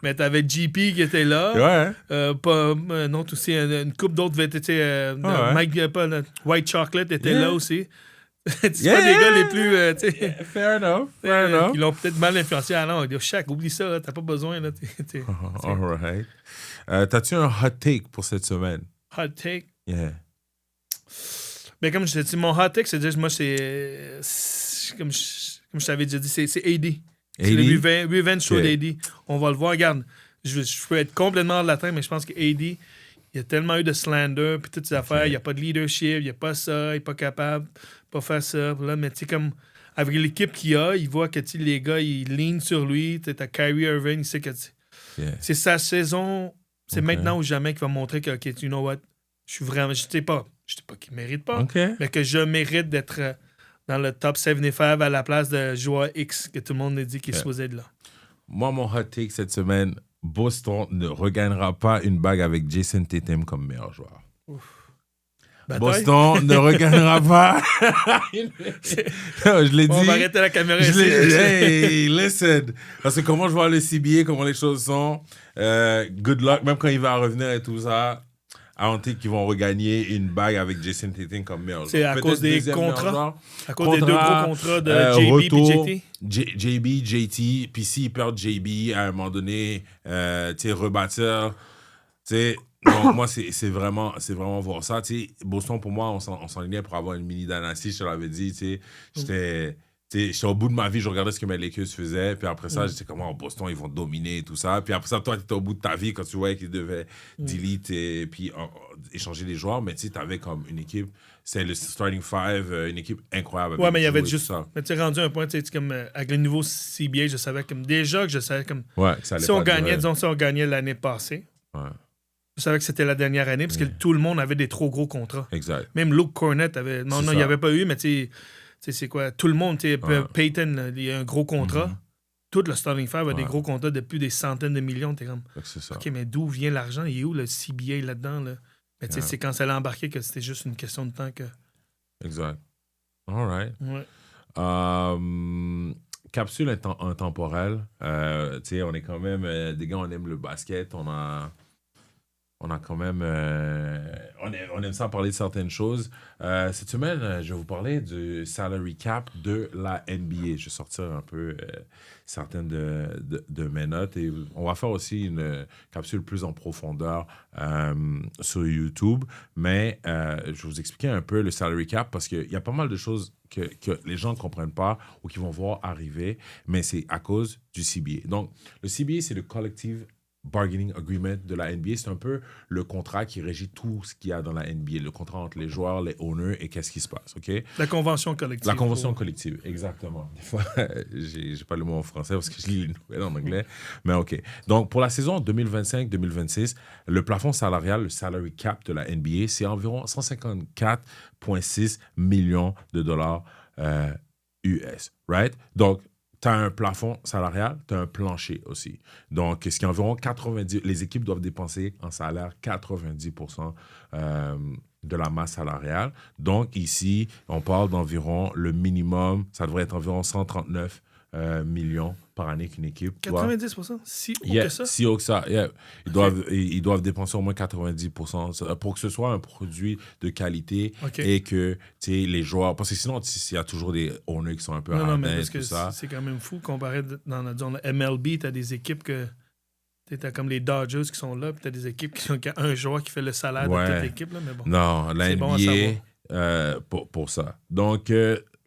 Mais t'avais JP qui était là. Ouais. Non, aussi une couple d'autres vétérans. Mike White Chocolate était là aussi. C'est pas des gars les plus... Fair enough. Ils l'ont peut-être mal influencé. Ah non, Shaq, oublie ça, là, t'as pas besoin. Là, all right. T'as-tu un hot take pour cette semaine? Hot take? Yeah. Mais comme je t'ai dit, mon hot take, c'est juste, moi, c'est comme je t'avais déjà dit, c'est AD. C'est le revenge show d'AD. On va le voir. Regarde, je peux être complètement latin, mais je pense que AD, il y a tellement eu de slander, puis toutes ces affaires. Il n'y a pas de leadership, il n'y a pas ça, il n'est pas capable, pas faire ça. Là, mais tu sais, comme avec l'équipe qu'il a, il voit que les gars, ils lean sur lui. Tu as Kyrie Irving, il sait que c'est sa saison. C'est maintenant ou jamais qu'il va montrer que, OK, you know what, je suis vraiment. Je ne sais pas qu'il ne mérite pas, mais que je mérite d'être. Dans le top 75 à la place de joueur X que tout le monde a dit qu'il se posait de là. Moi, mon hot take cette semaine, Boston ne regagnera pas une bague avec Jason Tatum comme meilleur joueur. Boston ne regagnera pas. Je l'ai dit. On va arrêter la caméra ici. Hey, listen. Parce que comment je vois le CBA, comment les choses sont, good luck, même quand il va revenir et tout ça. À honter qu'ils vont regagner une bague avec Jason Tatum comme meilleur joueur. C'est à cause des contrats. À cause des deux gros contrats de JB et JT. JB, JT. Puis s'ils perdent JB, à un moment donné, tu sais, rebâtir. Tu sais, donc moi, c'est vraiment voir ça. Tu sais, Boston, pour moi, on s'enlignait pour avoir une mini-dynastie. Je te l'avais dit, tu sais. J'étais au bout de ma vie, je regardais ce que mes Lakers faisaient. Puis après ça, j'étais comme, Boston, ils vont dominer et tout ça. Puis après ça, toi, tu étais au bout de ta vie quand tu voyais qu'ils devaient delete et puis échanger les joueurs. Mais tu sais, tu avais comme une équipe, c'est le starting five, une équipe incroyable. Ouais, mais il y avait juste ça. Mais tu sais, rendu un point, tu sais, comme avec le nouveau CBA, je savais comme déjà que je savais comme. Ouais, que ça allait si on gagnait, disons, si on gagnait l'année passée. Ouais. Je savais que c'était la dernière année parce que tout le monde avait des trop gros contrats. Exact. Même Luke Cornett avait. Non, il n'y avait pas eu, mais tu sais. C'est quoi? Tout le monde, Peyton, il a un gros contrat. Tout le starting five a des gros contrats de plus des centaines de millions. T'es comme, c'est ça. OK, mais d'où vient l'argent? Il est où le CBA là-dedans? Là? Mais c'est quand ça l'a embarqué que c'était juste une question de temps que... Exact. All right. Ouais. Capsule intemporelle. On est quand même... des gars, on aime le basket. On a quand même... on aime ça parler de certaines choses. Cette semaine, je vais vous parler du salary cap de la NBA. Je vais sortir un peu certaines de mes notes. Et on va faire aussi une capsule plus en profondeur sur YouTube. Mais je vais vous expliquer un peu le salary cap parce qu'il y a pas mal de choses que les gens ne comprennent pas ou qu'ils vont voir arriver. Mais c'est à cause du CBA. Donc, le CBA, c'est le Collective Bargaining Agreement de la NBA. C'est un peu le contrat qui régit tout ce qu'il y a dans la NBA. Le contrat entre les joueurs, les owners et qu'est-ce qui se passe, OK? La convention collective. La convention collective, exactement. Des fois, j'ai pas le mot en français parce que je lis les nouvelles en anglais. Mais OK. Donc, pour la saison 2025-2026, le plafond salarial, le salary cap de la NBA, c'est environ 154,6 millions de dollars US, right? Donc, tu as un plafond salarial, tu as un plancher aussi. Donc, ce qui est environ 90... Les équipes doivent dépenser en salaire 90% de la masse salariale. Donc, ici, on parle d'environ le minimum, ça devrait être environ 139 millions par année qu'une équipe 90%? Si haut que ça? Si haut que ça, yeah. Ils doivent dépenser au moins 90% pour que ce soit un produit de qualité et que les joueurs... Parce que sinon, il y a toujours des owners qui sont un peu non, mais parce que c'est quand même fou comparé dans le MLB, tu as des équipes que... Tu as comme les Dodgers qui sont là, puis tu as des équipes qui ont un joueur qui fait le salaire de toute l'équipe. Là, mais bon, non, la NBA, pour ça. Donc...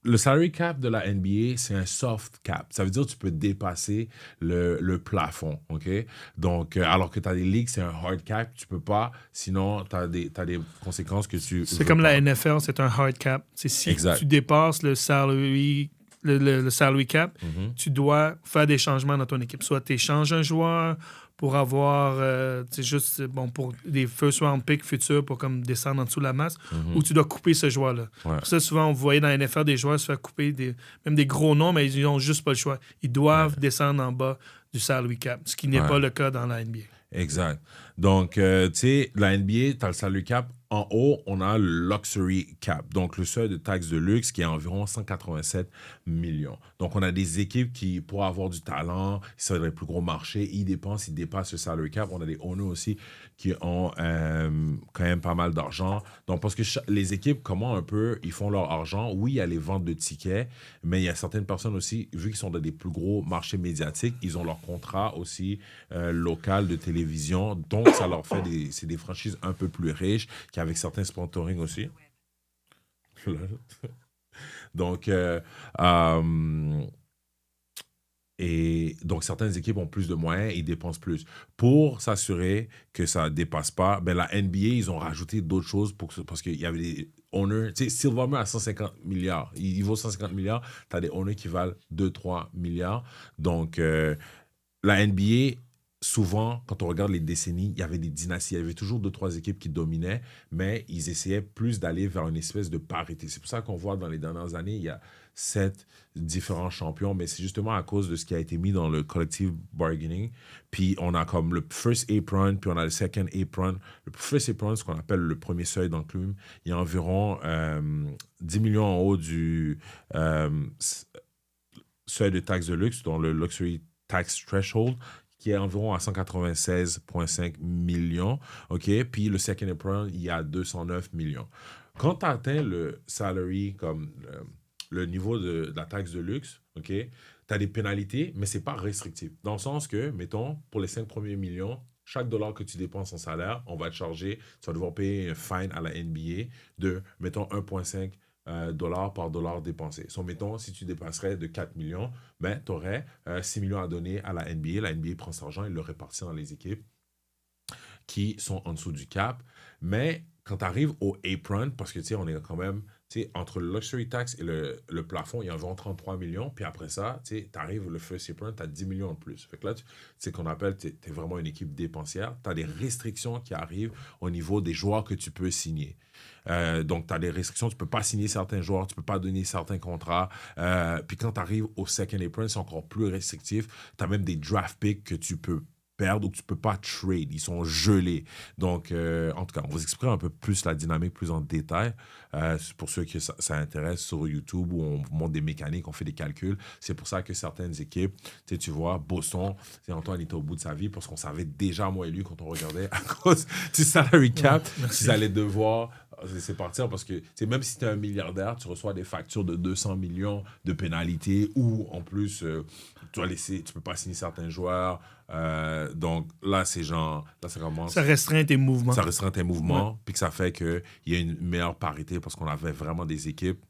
le salary cap de la NBA, c'est un soft cap. Ça veut dire que tu peux dépasser le plafond, OK? Donc, alors que tu as des ligues, c'est un hard cap. Tu peux pas, sinon, tu as des conséquences que tu C'est veux comme pas. la NFL, c'est un hard cap. C'est si Exact. tu dépasses le salary, le salary cap, tu dois faire des changements dans ton équipe. Soit tu échanges un joueur pour avoir juste pour des first round picks futurs pour comme descendre en dessous de la masse, ou tu dois couper ce joueur-là. Ouais. Pour ça, souvent, on voyait dans la NFL des joueurs se faire couper même des gros noms, mais ils n'ont juste pas le choix. Ils doivent descendre en bas du salary cap, ce qui n'est pas le cas dans la NBA. Exact. Donc, tu sais, la NBA, tu as le salary cap. En haut, on a le luxury cap, donc le seuil de taxe de luxe qui est environ 187 millions. Donc, on a des équipes qui, pour avoir du talent, ils sont dans les plus gros marchés, ils dépassent le salary cap. On a des owners aussi qui ont quand même pas mal d'argent. Donc, parce que les équipes, comment un peu, ils font leur argent? Oui, il y a les ventes de tickets, mais il y a certaines personnes aussi, vu qu'ils sont dans des plus gros marchés médiatiques, ils ont leur contrat aussi local de télévision. Donc, ça leur fait c'est des franchises un peu plus riches avec certains sponsoring aussi. Donc, et donc, certaines équipes ont plus de moyens et ils dépensent plus. Pour s'assurer que ça ne dépasse pas, ben, la NBA, ils ont rajouté d'autres choses parce qu'il y avait des owners. Tu sais, Silverman a 150 milliards. Il vaut 150 milliards. Tu as des owners qui valent 2-3 milliards. Donc, la NBA, souvent, quand on regarde les décennies, il y avait des dynasties. Il y avait toujours 2-3 équipes qui dominaient, mais ils essayaient plus d'aller vers une espèce de parité. C'est pour ça qu'on voit dans les dernières années, il y a 7 différents champions, mais c'est justement à cause de ce qui a été mis dans le collective bargaining. Puis on a comme le first apron, puis on a le second apron. Le first apron, ce qu'on appelle le premier seuil dans le club, il y a environ 10 millions en haut du seuil de taxe de luxe, dans le luxury tax threshold, qui est environ à 196,5 millions. OK? Puis le second apron, il y a 209 millions. Quand tu atteins le salary, comme le niveau de la taxe de luxe, OK? Tu as des pénalités, mais ce n'est pas restrictif. Dans le sens que, mettons, pour les 5 premiers millions, chaque dollar que tu dépenses en salaire, on va te charger, tu vas devoir payer un fine à la NBA de, mettons, 1,5 dollars par dollar dépensé. So, mettons, si tu dépasserais de 4 millions, ben, tu aurais 6 millions à donner à la NBA. La NBA prend cet argent et le répartit dans les équipes qui sont en dessous du cap. Mais quand tu arrives au apron, parce que, tu sais, on est quand même, tu sais, entre le luxury tax et le plafond, il y a environ 33 millions. Puis après ça, tu sais, tu arrives le first apron, tu as 10 millions en plus. Fait que là, c'est qu'on appelle, tu es vraiment une équipe dépensière. Tu as des restrictions qui arrivent au niveau des joueurs que tu peux signer. Donc, tu as des restrictions. Tu ne peux pas signer certains joueurs, tu ne peux pas donner certains contrats. Puis quand tu arrives au second apron, c'est encore plus restrictif. Tu as même des draft picks que tu peux perdre ou que tu ne peux pas trade. Ils sont gelés. Donc, en tout cas, on vous expliquera un peu plus la dynamique plus en détail. Pour ceux que ça intéresse sur YouTube où on vous montre des mécaniques, on fait des calculs. C'est pour ça que certaines équipes, tu vois, Boston, Antoine était au bout de sa vie parce qu'on savait déjà, moi et lui, quand on regardait à cause du salary cap, qu'ils allaient devoir laisser partir parce que même si tu es un milliardaire, tu reçois des factures de 200 millions de pénalités ou en plus, tu peux pas signer certains joueurs. Donc là, c'est genre, là, ça commence. Ça restreint tes mouvements. Ça restreint tes mouvements, puis que ça fait qu'il y a une meilleure parité parce qu'on avait vraiment des équipes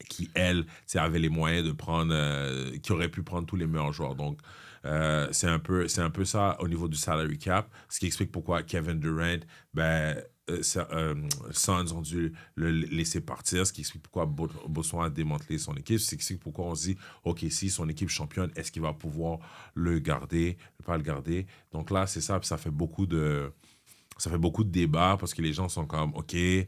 qui, elles, avaient les moyens de prendre, qui auraient pu prendre tous les meilleurs joueurs. Donc, c'est un peu ça au niveau du salary cap, ce qui explique pourquoi Kevin Durant, Suns ont dû le laisser partir, ce qui explique pourquoi Boston a démantelé son équipe, ce qui explique pourquoi on se dit, OK, si son équipe championne, est-ce qu'il va pouvoir le garder, pas le garder? Donc là, c'est ça, puis ça fait beaucoup de débats parce que les gens sont comme, OK, si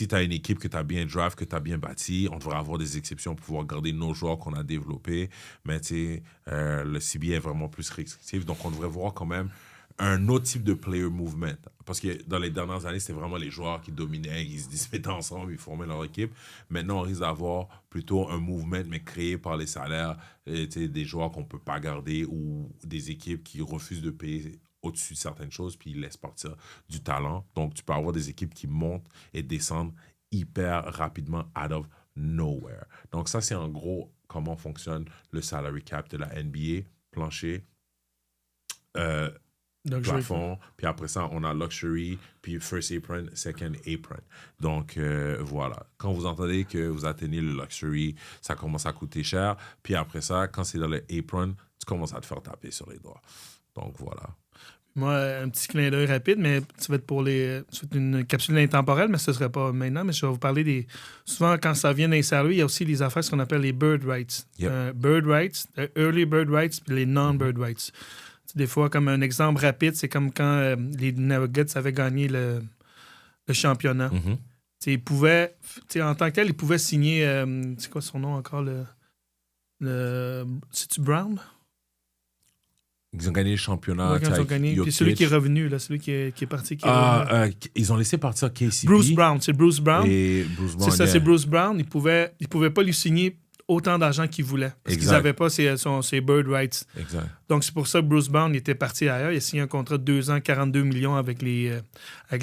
tu as une équipe que tu as bien draft, que tu as bien bâti, on devrait avoir des exceptions pour pouvoir garder nos joueurs qu'on a développés. Mais le CBA est vraiment plus restrictif. Donc, on devrait voir quand même un autre type de player movement. Parce que dans les dernières années, c'était vraiment les joueurs qui dominaient, ils se mettaient ensemble, ils formaient leur équipe. Maintenant, on risque d'avoir plutôt un movement, mais créé par les salaires, des joueurs qu'on ne peut pas garder ou des équipes qui refusent de payer au-dessus de certaines choses, puis ils laissent partir du talent. Donc, tu peux avoir des équipes qui montent et descendent hyper rapidement out of nowhere. Donc, ça, c'est en gros comment fonctionne le salary cap de la NBA. Plancher, plafond. Puis après ça, on a luxury, puis first apron, second apron. Donc, voilà. Quand vous entendez que vous atteignez le luxury, ça commence à coûter cher. Puis après ça, quand c'est dans le apron, tu commences à te faire taper sur les doigts. Donc, voilà. Moi, un petit clin d'œil rapide, mais ça va être pour c'est une capsule intemporelle, mais ce ne serait pas maintenant. Mais je vais vous parler des. Souvent, quand ça vient d'un salut, il y a aussi les affaires, ce qu'on appelle les bird rights. Yep. Bird rights, early bird rights, puis les non-bird rights. Des fois, comme un exemple rapide, c'est comme quand les Nuggets avaient gagné le championnat. Mm-hmm. Ils pouvaient, en tant que tel, ils pouvaient signer. C'est quoi son nom encore? C'est-tu Brown? Ils ont gagné le championnat. Ouais, ils ont gagné. Puis celui qui est revenu, là, celui qui est parti. Ils ont laissé partir KCP. Bruce Brown. C'est Bruce Brown. Et Bruce Brown, c'est ça, c'est Bruce Brown. Ils pouvaient pas lui signer autant d'argent qu'ils voulaient. Parce qu'ils n'avaient pas ses bird rights. Exact. Donc, c'est pour ça que Bruce Brown était parti ailleurs. Il a signé un contrat de 2 ans, 42 millions avec les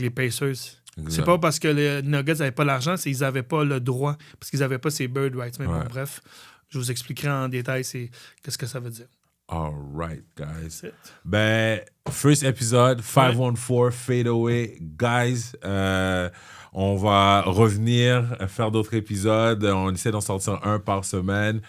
Pacers. Exact. C'est pas parce que les Nuggets n'avaient pas l'argent, c'est qu'ils n'avaient pas le droit, parce qu'ils n'avaient pas ces bird rights. Mais bon, bref, je vous expliquerai en détail qu'est-ce que ça veut dire. All right, guys. First episode, 514 Fadeaway. Guys, on va revenir, faire d'autres épisodes. On essaie d'en sortir un par semaine.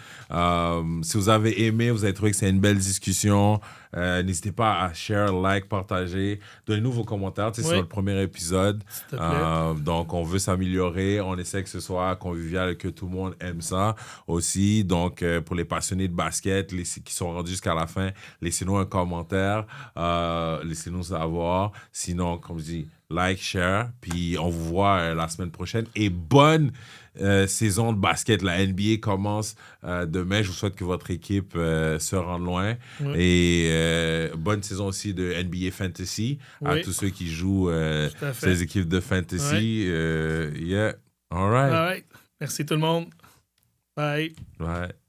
Si vous avez aimé, vous avez trouvé que c'est une belle discussion, n'hésitez pas à share, like, partager. Donnez-nous vos commentaires. C'est sur le premier épisode. S'il te plaît. Donc, on veut s'améliorer. On essaie que ce soit convivial et que tout le monde aime ça aussi. Donc, pour les passionnés de basket, qui sont rendus jusqu'à la fin, laissez-nous un commentaire. Laissez-nous savoir. Sinon, comme je dis, like, share. Puis, on vous voit la semaine prochaine. Et bonne saison de basket. La NBA commence demain. Je vous souhaite que votre équipe se rende loin. Oui. Et bonne saison aussi de NBA Fantasy à tous ceux qui jouent ces équipes de Fantasy. Yeah. All right. All right. Merci tout le monde. Bye. Bye.